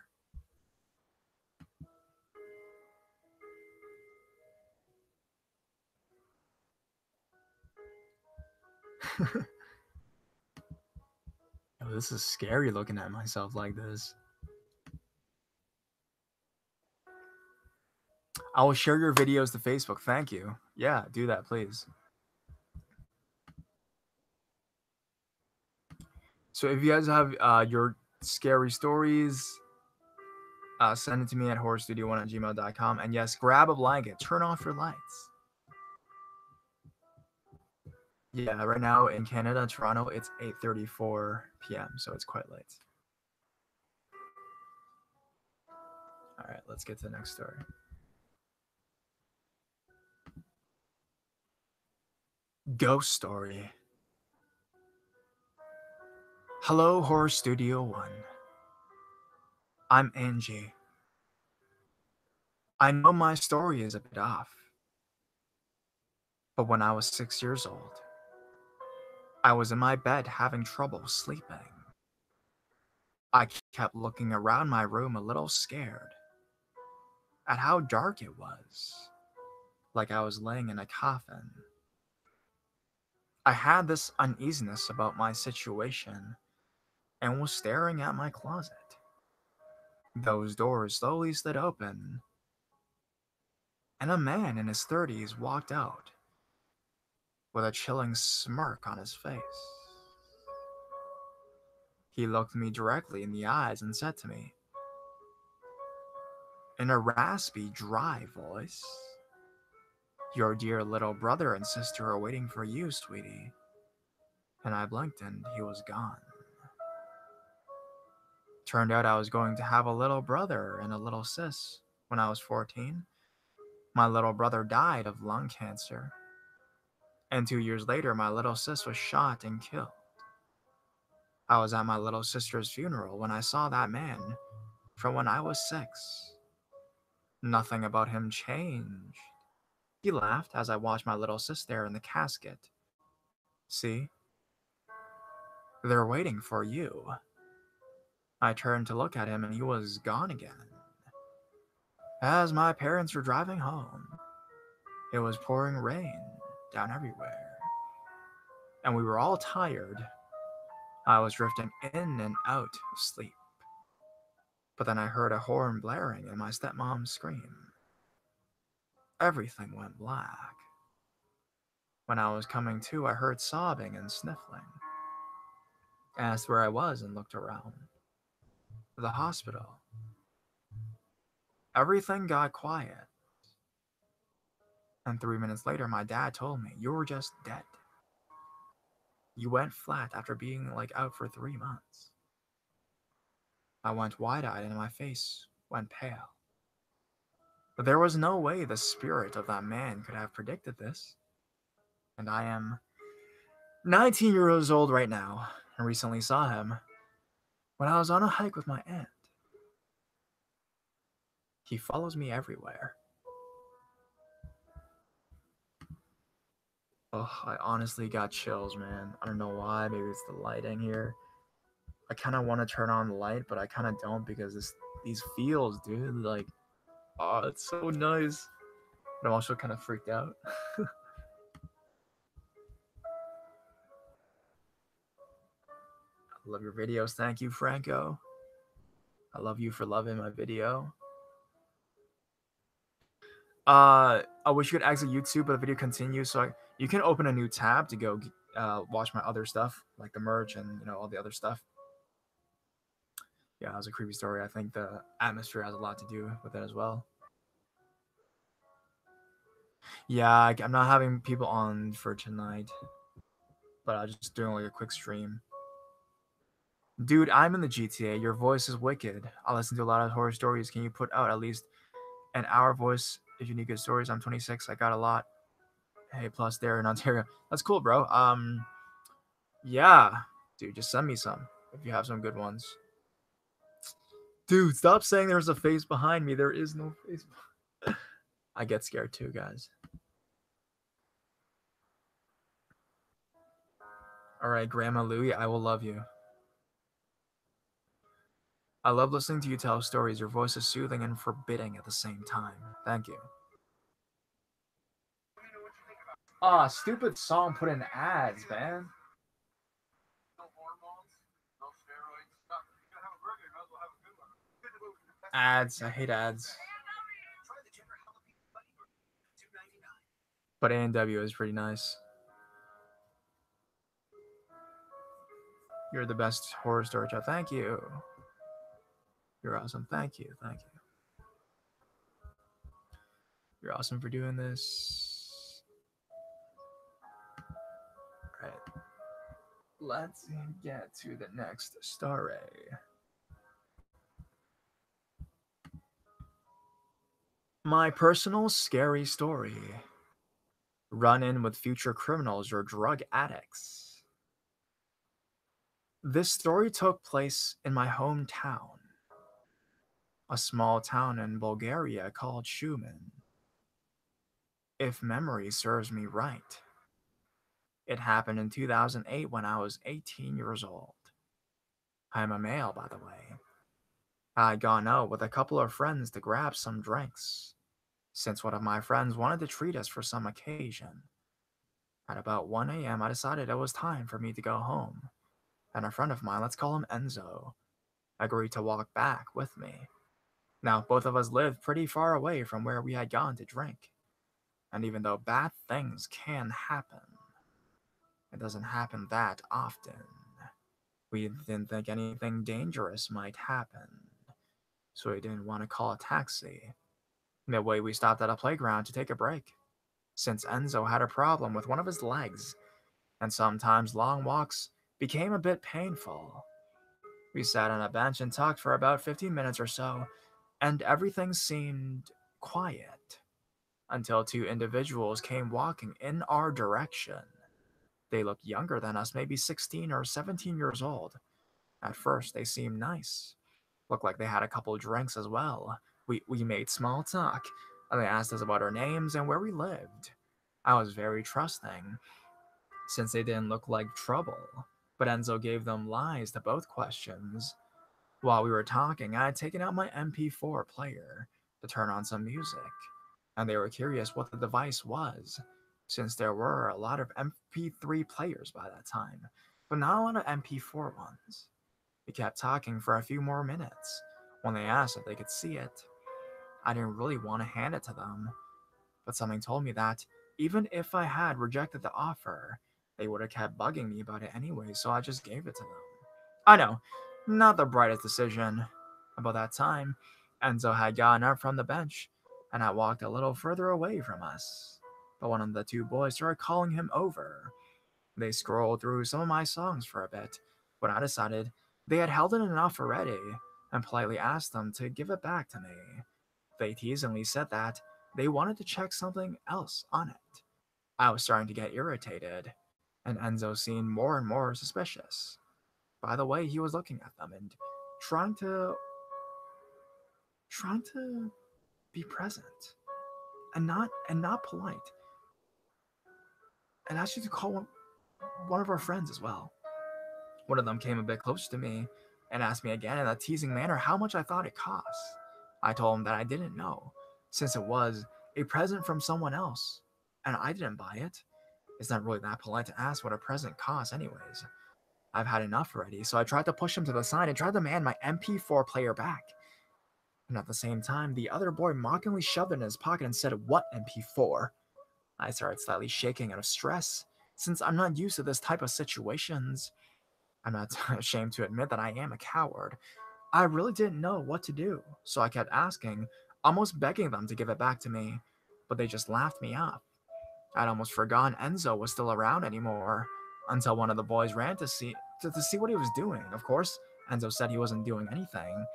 Yo, this is scary looking at myself like this. I will share your videos to Facebook. Thank you. Yeah, do that, please. So if you guys have your scary stories, send it to me at horrorstudio1@gmail.com. And yes, grab a blanket. Turn off your lights. Yeah, right now in Canada, Toronto, it's 8:34 p.m., so it's quite late. All right, let's get to the next story. Ghost story. Hello, Horror Studio 1. I'm Angie. I know my story is a bit off, but when I was 6 years old, I was in my bed having trouble sleeping. I kept looking around my room a little scared at how dark it was, like I was laying in a coffin. I had this uneasiness about my situation and was staring at my closet. Those doors slowly slid open, and a man in his 30s walked out with a chilling smirk on his face. He looked me directly in the eyes and said to me, in a raspy, dry voice, "Your dear little brother and sister are waiting for you, sweetie." And I blinked and he was gone. Turned out I was going to have a little brother and a little sis when I was 14. My little brother died of lung cancer, and 2 years later, my little sis was shot and killed. I was at my little sister's funeral when I saw that man from when I was 6. Nothing about him changed. He laughed as I watched my little sis there in the casket. See? They're waiting for you. I turned to look at him and he was gone again. As my parents were driving home, it was pouring rain down everywhere, and we were all tired. I was drifting in and out of sleep. But then I heard a horn blaring and my stepmom scream. Everything went black. When I was coming to, I heard sobbing and sniffling. I asked where I was and looked around. The hospital. Everything got quiet. And 3 minutes later, my dad told me, "You were just dead. You went flat after being out for 3 months." I went wide-eyed and my face went pale. But there was no way the spirit of that man could have predicted this. And I am 19 years old right now and recently saw him when I was on a hike with my aunt. He follows me everywhere. Oh, I honestly got chills, man. I don't know why. Maybe it's the lighting here. I kind of want to turn on the light, but I kind of don't because these feels, dude. Oh, it's so nice. But I'm also kind of freaked out. I love your videos. Thank you, Franco. I love you for loving my video. I wish you could exit YouTube, but the video continues, so you can open a new tab to go watch my other stuff, like the merch and all the other stuff. Yeah, that was a creepy story. I think the atmosphere has a lot to do with it as well. Yeah, I'm not having people on for tonight, but I'm just doing a quick stream. Dude, I'm in the GTA. Your voice is wicked. I listen to a lot of horror stories. Can you put out at least an hour voice if you need good stories? I'm 26. I got a lot. Hey, plus there in Ontario. That's cool, bro. Yeah, dude, just send me some if you have some good ones. Dude, stop saying there's a face behind me. There is no face. I get scared too, guys. All right, Grandma Louie, I will love you. I love listening to you tell stories. Your voice is soothing and forbidding at the same time. Thank you. Ah, stupid song put in ads, man. Ads. I hate ads. But A&W is pretty nice. You're the best horror storyteller. Thank you. You're awesome. Thank you. Thank you. You're awesome for doing this. All right. Let's get to the next story. My personal scary story. Run in with future criminals or drug addicts. This story took place in my hometown, a small town in Bulgaria called Shumen. If memory serves me right, it happened in 2008 when I was 18 years old. I'm a male, by the way. I'd gone out with a couple of friends to grab some drinks, since one of my friends wanted to treat us for some occasion. At about 1 a.m., I decided it was time for me to go home, and a friend of mine, let's call him Enzo, agreed to walk back with me. Now, both of us lived pretty far away from where we had gone to drink, and even though bad things can happen, it doesn't happen that often. We didn't think anything dangerous might happen, so we didn't want to call a taxi. Midway, we stopped at a playground to take a break, since Enzo had a problem with one of his legs, and sometimes long walks became a bit painful. We sat on a bench and talked for about 15 minutes or so, and everything seemed quiet until two individuals came walking in our direction. They looked younger than us, maybe 16 or 17 years old. At first, they seemed nice. Looked like they had a couple drinks as well. We made small talk, and they asked us about our names and where we lived. I was very trusting, since they didn't look like trouble, but Enzo gave them lies to both questions. While we were talking, I had taken out my MP4 player to turn on some music, and they were curious what the device was, since there were a lot of MP3 players by that time, but not a lot of MP4 ones. We kept talking for a few more minutes. When they asked if they could see it, I didn't really want to hand it to them, but something told me that even if I had rejected the offer, they would have kept bugging me about it anyway, so I just gave it to them. I know, not the brightest decision. About that time, Enzo had gotten up from the bench, and I walked a little further away from us. But one of the two boys started calling him over. They scrolled through some of my songs for a bit, but I decided they had held it enough already, and politely asked them to give it back to me. They teasingly said that they wanted to check something else on it. I was starting to get irritated, and Enzo seemed more and more suspicious. By the way, he was looking at them and trying to trying to be present and not polite, and asked you to call one of our friends as well. One of them came a bit closer to me and asked me again in a teasing manner how much I thought it cost. I told him that I didn't know, since it was a present from someone else, and I didn't buy it. It's not really that polite to ask what a present costs, anyways. I've had enough already, so I tried to push him to the side and tried to demand my MP4 player back. And at the same time, the other boy mockingly shoved it in his pocket and said, "What MP4?" I started slightly shaking out of stress, since I'm not used to this type of situations. I'm not ashamed to admit that I am a coward. I really didn't know what to do, so I kept asking, almost begging them to give it back to me, but they just laughed me off. I'd almost forgotten Enzo was still around anymore, until one of the boys ran to see what he was doing. Of course, Enzo said he wasn't doing anything.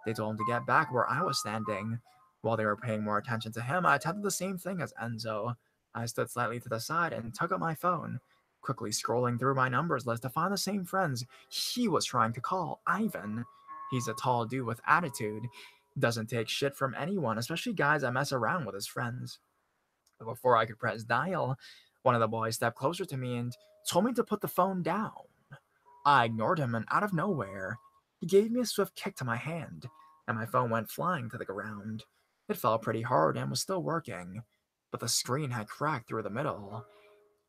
They told him to get back where I was standing. While they were paying more attention to him, I attempted the same thing as Enzo. I stood slightly to the side and took up my phone, quickly scrolling through my numbers list to find the same friends he was trying to call Ivan. He's a tall dude with attitude. Doesn't take shit from anyone, especially guys that mess around with his friends. Before I could press dial, one of the boys stepped closer to me and told me to put the phone down. I ignored him, and out of nowhere, he gave me a swift kick to my hand, and my phone went flying to the ground. It fell pretty hard and was still working, but the screen had cracked through the middle.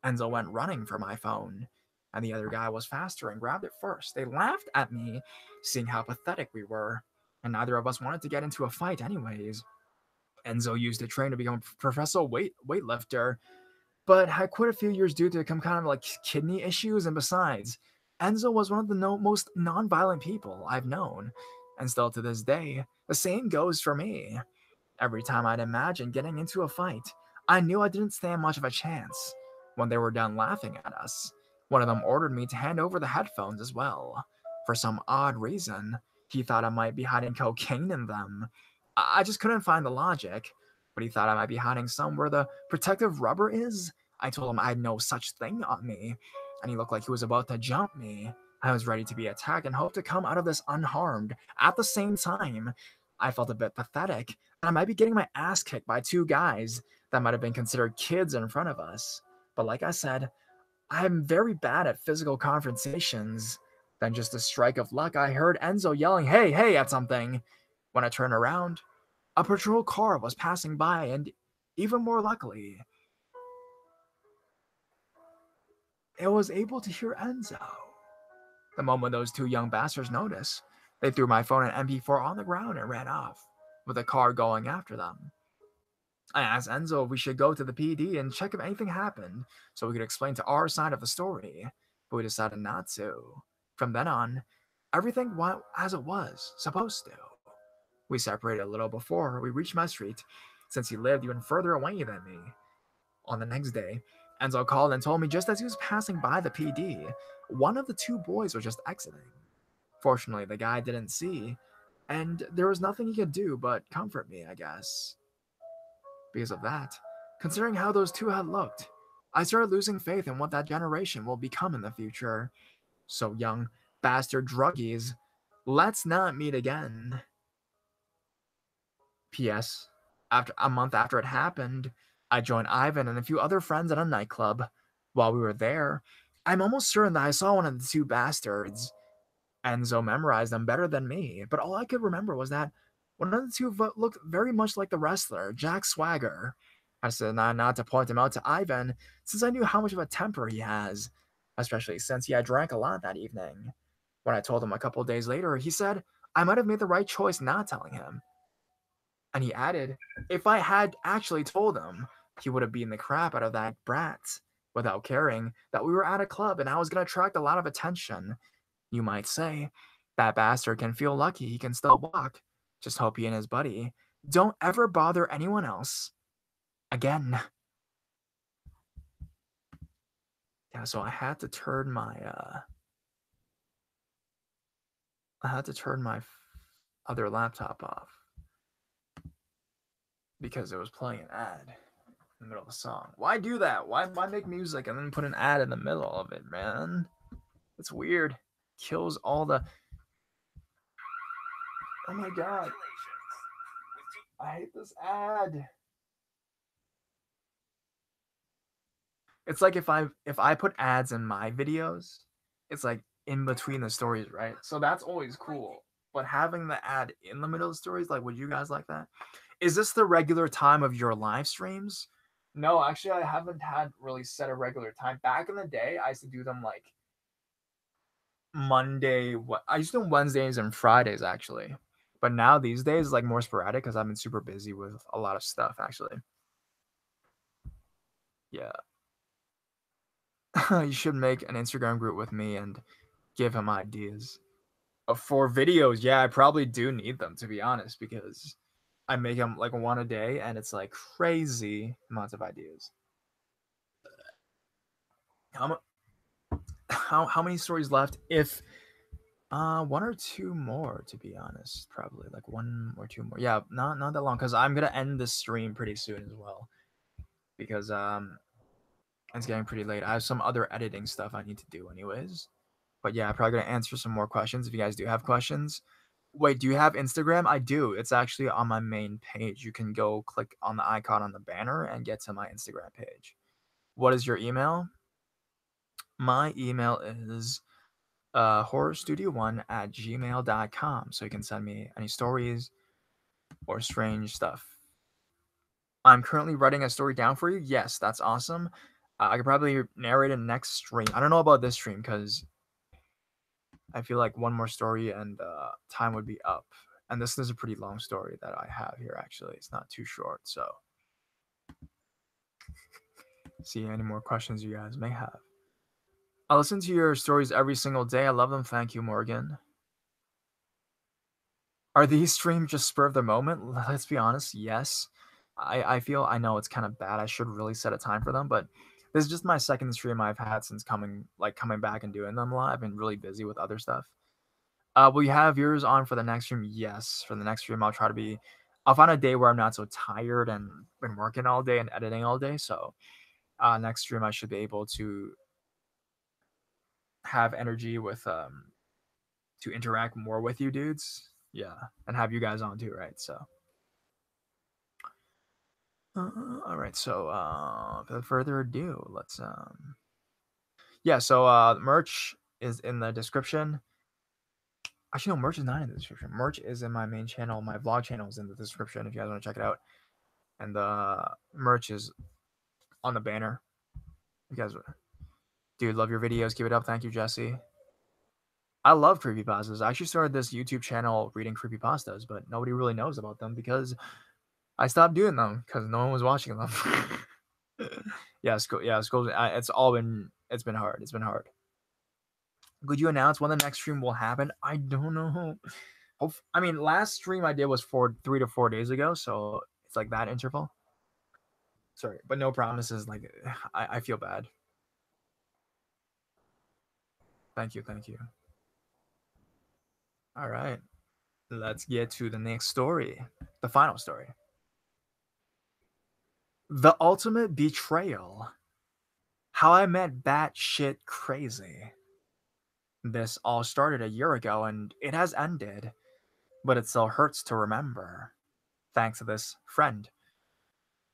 Enzo went running for my phone, and the other guy was faster and grabbed it first. They laughed at me, seeing how pathetic we were, and neither of us wanted to get into a fight anyways. Enzo used to train to become a professional weightlifter, but had quit a few years due to some kind of like kidney issues. And besides, Enzo was one of the most non-violent people I've known, and still to this day, the same goes for me. Every time I'd imagine getting into a fight, I knew I didn't stand much of a chance. When they were done laughing at us, one of them ordered me to hand over the headphones as well. For some odd reason, he thought I might be hiding cocaine in them. I just couldn't find the logic, but he thought I might be hiding some where the protective rubber is. I told him I had no such thing on me, and he looked like he was about to jump me. I was ready to be attacked and hoped to come out of this unharmed. At the same time, I felt a bit pathetic, and I might be getting my ass kicked by two guys that might have been considered kids in front of us. But like I said, I'm very bad at physical confrontations. Then just a strike of luck, I heard Enzo yelling, "Hey, hey," at something. When I turned around, a patrol car was passing by, and even more luckily, it was able to hear Enzo. The moment those two young bastards noticed, they threw my phone and MP4 on the ground and ran off, with the car going after them. I asked Enzo if we should go to the PD and check if anything happened so we could explain to our side of the story, but we decided not to. From then on, everything went as it was supposed to. We separated a little before we reached my street, since he lived even further away than me. On the next day, Enzo called and told me just as he was passing by the PD, one of the two boys was just exiting. Fortunately, the guy didn't see, and there was nothing he could do but comfort me, I guess. Because of that, considering how those two had looked, I started losing faith in what that generation will become in the future. So, young bastard druggies, let's not meet again. P.S. After a month after it happened, I joined Ivan and a few other friends at a nightclub. While we were there, I'm almost certain that I saw one of the two bastards. Enzo memorized them better than me, but all I could remember was that one of the two looked very much like the wrestler, Jack Swagger. I said not to point him out to Ivan, since I knew how much of a temper he has, especially since he had drank a lot that evening. When I told him a couple days later, he said I might have made the right choice not telling him. And he added, if I had actually told him, he would have beaten the crap out of that brat, without caring that we were at a club and I was going to attract a lot of attention. You might say, that bastard can feel lucky he can still walk. Just hope he and his buddy don't ever bother anyone else again. Yeah, so I had to turn my other laptop off because it was playing an ad in the middle of the song. Why do that? Why make music and then put an ad in the middle of it, man? It's weird. Kills all the. Oh my god. I hate this ad. It's like if I put ads in my videos, it's like in between the stories, right? So that's always cool. But having the ad in the middle of the stories, like, would you guys like that? Is this the regular time of your live streams? No, actually, I haven't had really set a regular time. Back in the day, I used to do them like Monday. I used to do Wednesdays and Fridays actually, but now these days, like more sporadic because I've been super busy with a lot of stuff. Actually, yeah. You should make an Instagram group with me and give him ideas. For videos, yeah, I probably do need them to be honest because I make them like one a day and it's like crazy amounts of ideas. How how many stories left? If one or two more to be honest, probably like one or two more. Yeah, not that long because I'm gonna end this stream pretty soon as well. because it's getting pretty late. I have some other editing stuff I need to do anyways. But yeah, I'm probably gonna answer some more questions if you guys do have questions. Wait, do you have Instagram? I do. It's actually on my main page. You can go click on the icon on the banner and get to my Instagram page. What is your email? My email is horrorstudio1@gmail.com. So you can send me any stories or strange stuff. I'm currently writing a story down for you. Yes, that's awesome. I could probably narrate it next stream. I don't know about this stream because I feel like one more story and time would be up. And this is a pretty long story that I have here, actually. It's not too short. So, see any more questions you guys may have. I listen to your stories every single day. I love them. Thank you, Morgan. Are these streams just spur of the moment? Let's be honest. Yes. I feel I know it's kind of bad. I should really set a time for them, but this is just my second stream I've had since coming back and doing them a lot. I've been really busy with other stuff. Will you have yours on for the next stream? Yes. For the next stream, I'll find a day where I'm not so tired and been working all day and editing all day. So next stream I should be able to have energy with to interact more with you dudes. Yeah. And have you guys on too, right? So all right. So without further ado, let's yeah, so merch is in the description. Actually, no, merch is not in the description. Merch is in my main channel. My vlog channel is in the description if you guys want to check it out. And the merch is on the banner. You guys, dude, love your videos. Keep it up. Thank you, Jesse. I love creepypastas. I actually started this YouTube channel reading creepypastas, but nobody really knows about them because I stopped doing them because no one was watching them. School. It's been hard. It's been hard. Could you announce when the next stream will happen? I don't know. I mean, last stream I did was 3 to 4 days ago, so it's like that interval. Sorry, but no promises. Like, I feel bad. Thank you. All right, let's get to the next story, the final story. The ultimate betrayal. How I met batshit crazy. This all started a year ago and it has ended, but it still hurts to remember. Thanks to this friend,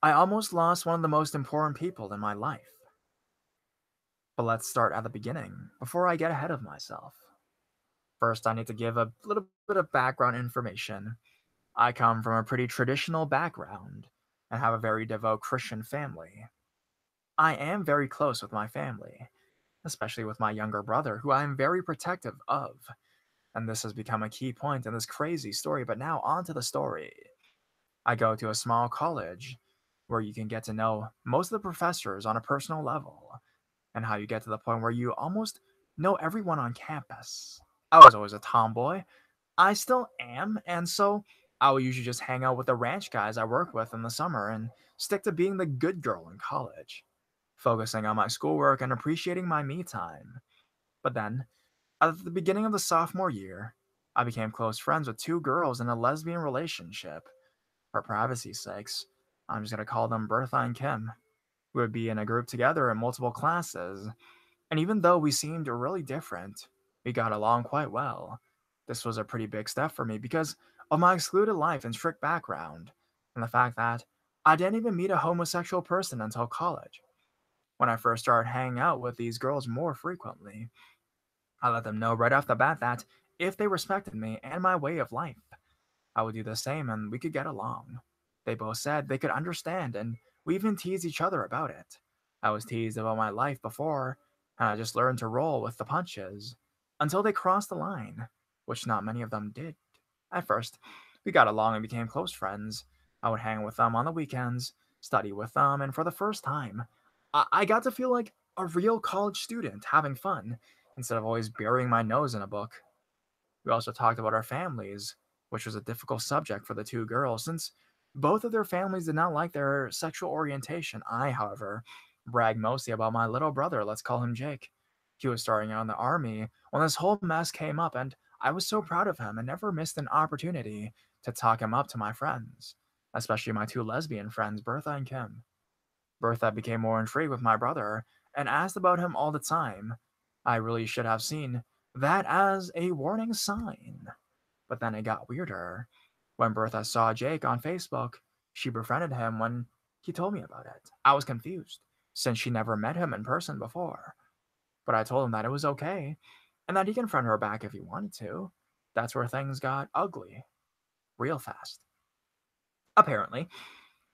I almost lost one of the most important people in my life. But let's start at the beginning before I get ahead of myself. First, I need to give a little bit of background information. I come from a pretty traditional background and have a very devout Christian family. I am very close with my family, especially with my younger brother, who I am very protective of. And this has become a key point in this crazy story. But now, on to the story. I go to a small college where you can get to know most of the professors on a personal level, and how you get to the point where you almost know everyone on campus. I was always a tomboy. I still am, and so I will usually just hang out with the ranch guys I work with in the summer and stick to being the good girl in college, focusing on my schoolwork and appreciating my me time. But then, at the beginning of the sophomore year, I became close friends with two girls in a lesbian relationship. For privacy's sakes, I'm just going to call them Bertha and Kim. We would be in a group together in multiple classes, and even though we seemed really different, we got along quite well. This was a pretty big step for me because of my excluded life and strict background, and the fact that I didn't even meet a homosexual person until college. When I first started hanging out with these girls more frequently, I let them know right off the bat that if they respected me and my way of life, I would do the same and we could get along. They both said they could understand, and we even teased each other about it. I was teased about my life before, and I just learned to roll with the punches until they crossed the line, which not many of them did. At first, we got along and became close friends. I would hang with them on the weekends, study with them, and for the first time, I got to feel like a real college student having fun instead of always burying my nose in a book. We also talked about our families, which was a difficult subject for the two girls since both of their families did not like their sexual orientation. I, however, bragged mostly about my little brother, let's call him Jake. He was starting out in the army when this whole mess came up, and I was so proud of him and never missed an opportunity to talk him up to my friends, especially my two lesbian friends, Bertha and Kim. Bertha became more intrigued with my brother and asked about him all the time. I really should have seen that as a warning sign. But then it got weirder. When Bertha saw Jake on Facebook, she befriended him when he told me about it. I was confused, since she never met him in person before. But I told him that it was okay, and that he can friend her back if he wanted to. That's where things got ugly, real fast. Apparently,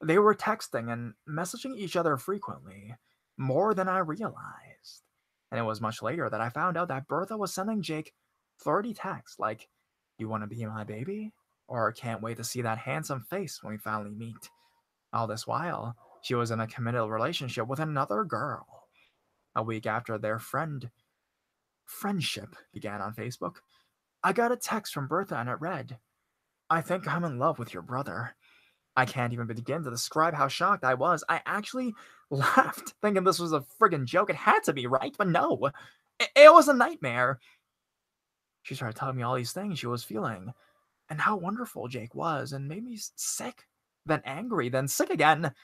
they were texting and messaging each other frequently, more than I realized. And it was much later that I found out that Bertha was sending Jake 30 texts like, "You want to be my baby?" Or "Can't wait to see that handsome face when we finally meet." All this while, she was in a committed relationship with another girl. A week after their friendship began on Facebook, I got a text from Bertha and it read, "I think I'm in love with your brother." I can't even begin to describe how shocked I was. I actually laughed, thinking this was a friggin' joke. It had to be, right? But no, it was a nightmare. She started telling me all these things she was feeling, and how wonderful Jake was, and made me sick, then angry, then sick again.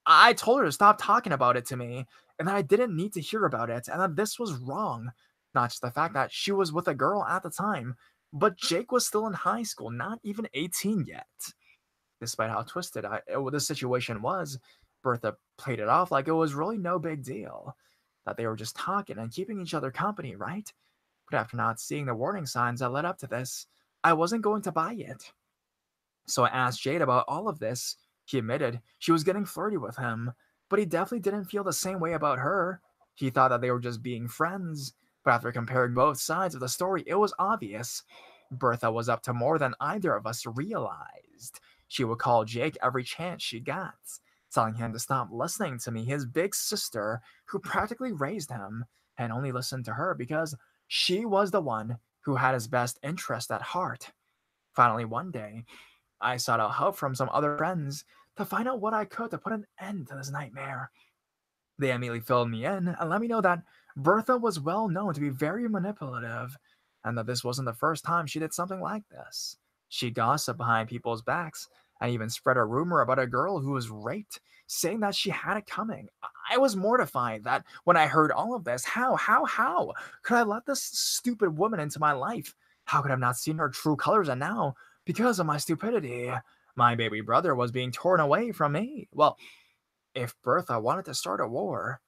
I told her to stop talking about it to me, and that I didn't need to hear about it, and that this was wrong. Not just the fact that she was with a girl at the time, but Jake was still in high school, not even 18 yet. Despite how twisted the situation was, Bertha played it off like it was really no big deal. That they were just talking and keeping each other company, right? But after not seeing the warning signs that led up to this, I wasn't going to buy it. So I asked Jade about all of this. He admitted she was getting flirty with him, but he definitely didn't feel the same way about her. He thought that they were just being friends, but after comparing both sides of the story, it was obvious. Bertha was up to more than either of us realized. She would call Jake every chance she got, telling him to stop listening to me, his big sister, who practically raised him, and only listened to her because she was the one who had his best interest at heart. Finally, one day, I sought out help from some other friends to find out what I could to put an end to this nightmare. They immediately filled me in and let me know that Bertha was well known to be very manipulative, and that this wasn't the first time she did something like this. She gossiped behind people's backs and even spread a rumor about a girl who was raped, saying that she had it coming. I was mortified that when I heard all of this, how could I let this stupid woman into my life? How could I have not seen her true colors? And now, because of my stupidity, my baby brother was being torn away from me. Well, if Bertha wanted to start a war,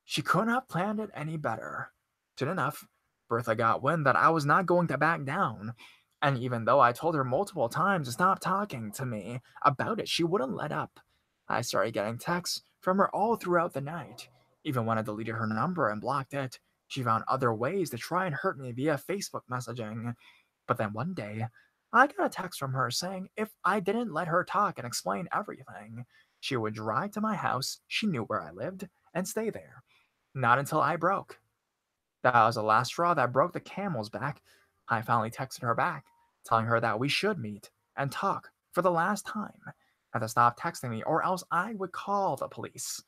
she couldn't have planned it any better. Soon enough, Bertha got wind that I was not going to back down, and even though I told her multiple times to stop talking to me about it, she wouldn't let up. I started getting texts from her all throughout the night. Even when I deleted her number and blocked it, she found other ways to try and hurt me via Facebook messaging. But then one day, I got a text from her saying if I didn't let her talk and explain everything, she would drive to my house, she knew where I lived, and stay there. Not until I broke. That was the last straw that broke the camel's back. I finally texted her back, telling her that we should meet and talk for the last time, and to stop texting me, or else I would call the police.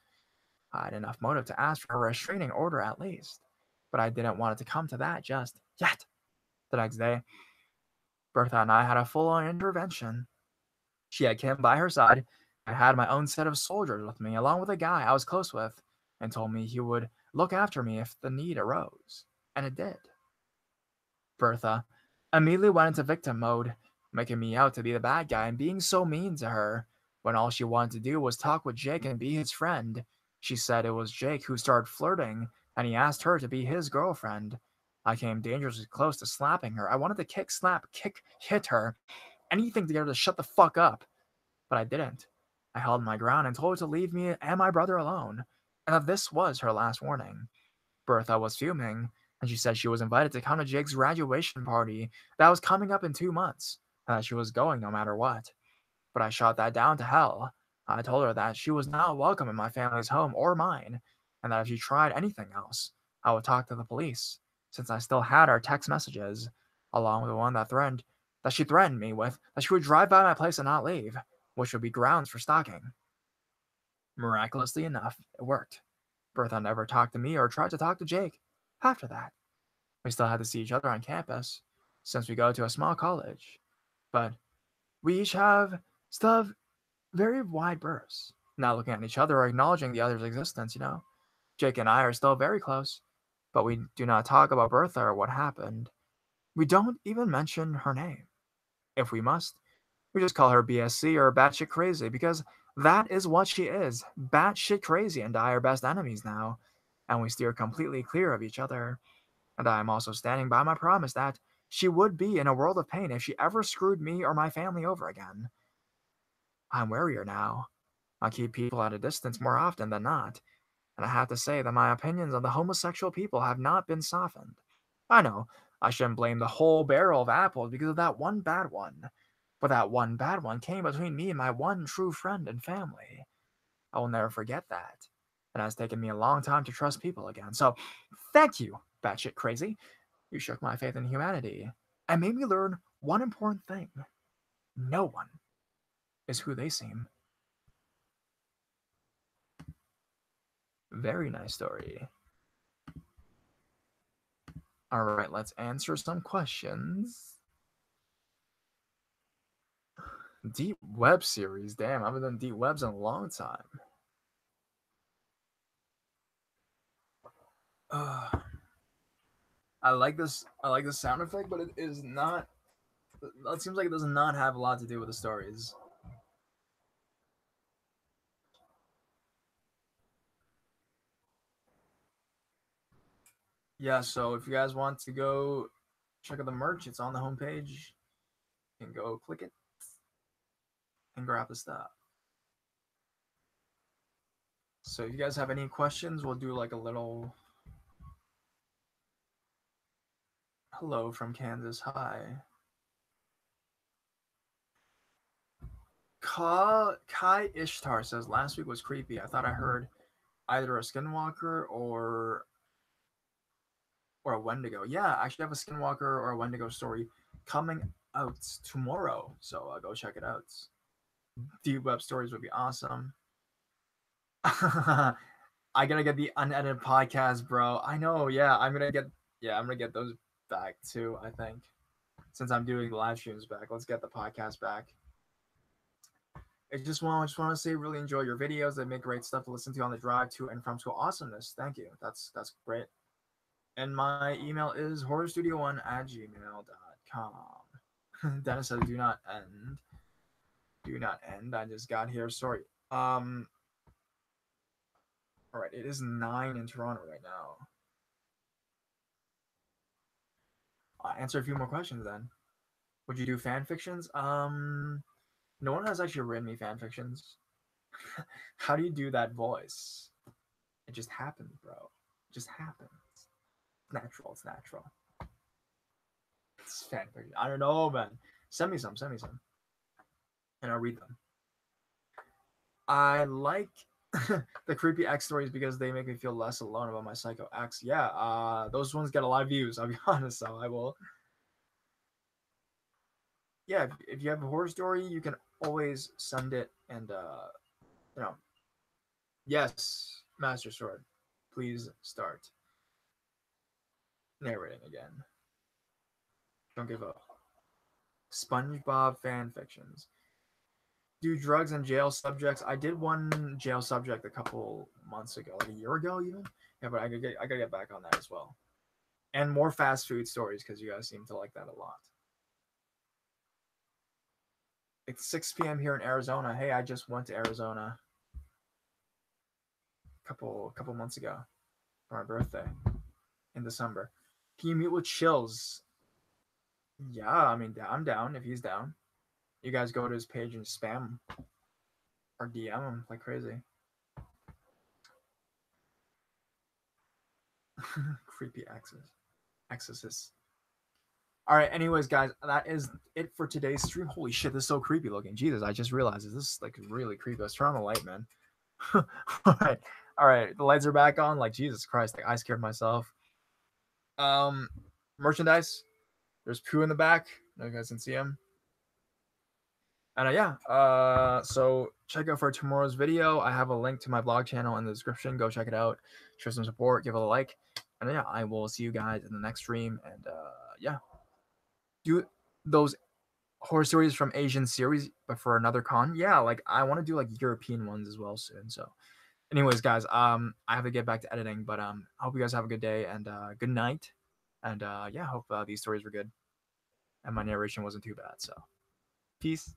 I had enough motive to ask for a restraining order at least, but I didn't want it to come to that just yet. The next day, Bertha and I had a full on intervention. She had Kim by her side. I had my own set of soldiers with me, along with a guy I was close with, and told me he would look after me if the need arose. And it did. Bertha immediately went into victim mode, making me out to be the bad guy and being so mean to her, when all she wanted to do was talk with Jake and be his friend. She said it was Jake who started flirting, and he asked her to be his girlfriend. I came dangerously close to slapping her. I wanted to hit her, anything to get her to shut the fuck up. But I didn't. I held my ground and told her to leave me and my brother alone, and that this was her last warning. Bertha was fuming, and she said she was invited to come to Jake's graduation party that was coming up in 2 months, and that she was going no matter what. But I shot that down to hell. I told her that she was not welcome in my family's home or mine, and that if she tried anything else, I would talk to the police, since I still had our text messages, along with the one that she threatened me with, that she would drive by my place and not leave, which would be grounds for stalking. Miraculously enough, it worked. Bertha never talked to me or tried to talk to Jake. After that, we still had to see each other on campus, since we go to a small college. But we each have still have very wide berths. not looking at each other or acknowledging the other's existence, you know? Jake and I are still very close, but we do not talk about Bertha or what happened. We don't even mention her name. If we must, we just call her BSC or batshit crazy because that is what she is. Batshit crazy and I are best enemies now, and we steer completely clear of each other. And I am also standing by my promise that she would be in a world of pain if she ever screwed me or my family over again. I'm warier now. I keep people at a distance more often than not, and I have to say that my opinions on the homosexual people have not been softened. I know, I shouldn't blame the whole barrel of apples because of that one bad one, but that one bad one came between me and my one true friend and family. I will never forget that. And it has taken me a long time to trust people again. So, thank you, batshit crazy. You shook my faith in humanity and made me learn one important thing. No one is who they seem. Very nice story. All right, let's answer some questions. Deep web series. Damn, I haven't done deep webs in a long time. Uh, I like this. I like the sound effect, but it is not. It seems like it does not have a lot to do with the stories. Yeah, so if you guys want to go check out the merch, it's on the homepage. You can go click it and grab the stuff. So if you guys have any questions, we'll do like a little hello from Kansas. Hi. Kai Ishtar says last week was creepy. I thought I heard either a skinwalker or a Wendigo. Yeah, I should have a skinwalker or a Wendigo story coming out tomorrow. So go check it out. Deep web stories would be awesome. I gotta get the unedited podcast, bro. I know. Yeah, I'm gonna get. Yeah, I'm gonna get those back too. I think since I'm doing the live streams back, let's get the podcast back. I just want to say, really enjoy your videos. They make great stuff to listen to on the drive to and from school. Awesomeness. Thank you. That's great. And my email is horrorstudio1@gmail.com. Dennis says, "Do not end. Do not end. I just got here. Sorry. All right. It is 9 in Toronto right now. I'll answer a few more questions then. Would you do fan fictions? No one has actually written me fan fictions. How do you do that voice? It just happens, bro. It just happens. It's natural. It's natural. It's fan fiction. I don't know, man. Send me some. Send me some, and I'll read them. I like the creepy X stories because they make me feel less alone about my psycho X. Yeah, those ones get a lot of views. I'll be honest, so I will. Yeah, if you have a horror story, you can always send it, and you know, yes, Master Sword, please start narrating again. Don't give up. SpongeBob fan fictions. Do drugs and jail subjects. I did one jail subject a couple months ago, like a year ago even. Yeah, but I gotta get back on that as well. And more fast food stories because you guys seem to like that a lot. It's 6 p.m. here in Arizona. Hey, I just went to Arizona a couple months ago for my birthday in December. Can you meet with Chills? Yeah, I mean I'm down if he's down. You guys go to his page and spam or DM him like crazy. Creepy exorcist. All right. Anyways, guys, that is it for today's stream. Holy shit, this is so creepy looking. Jesus, I just realized this is like really creepy. Let's turn on the light, man. All right, all right. The lights are back on. Like Jesus Christ, like I scared myself. Um, merchandise. There's poo in the back. You guys can see him. And yeah, so check out for tomorrow's video. I have a link to my blog channel in the description. Go check it out. Show some support. Give it a like. And yeah, I will see you guys in the next stream. And yeah, do those horror stories from Asian series, but for another con. Yeah, like I want to do like European ones as well soon. So, anyways, guys, I have to get back to editing, but I hope you guys have a good day and good night, and yeah, hope these stories were good and my narration wasn't too bad. So, peace.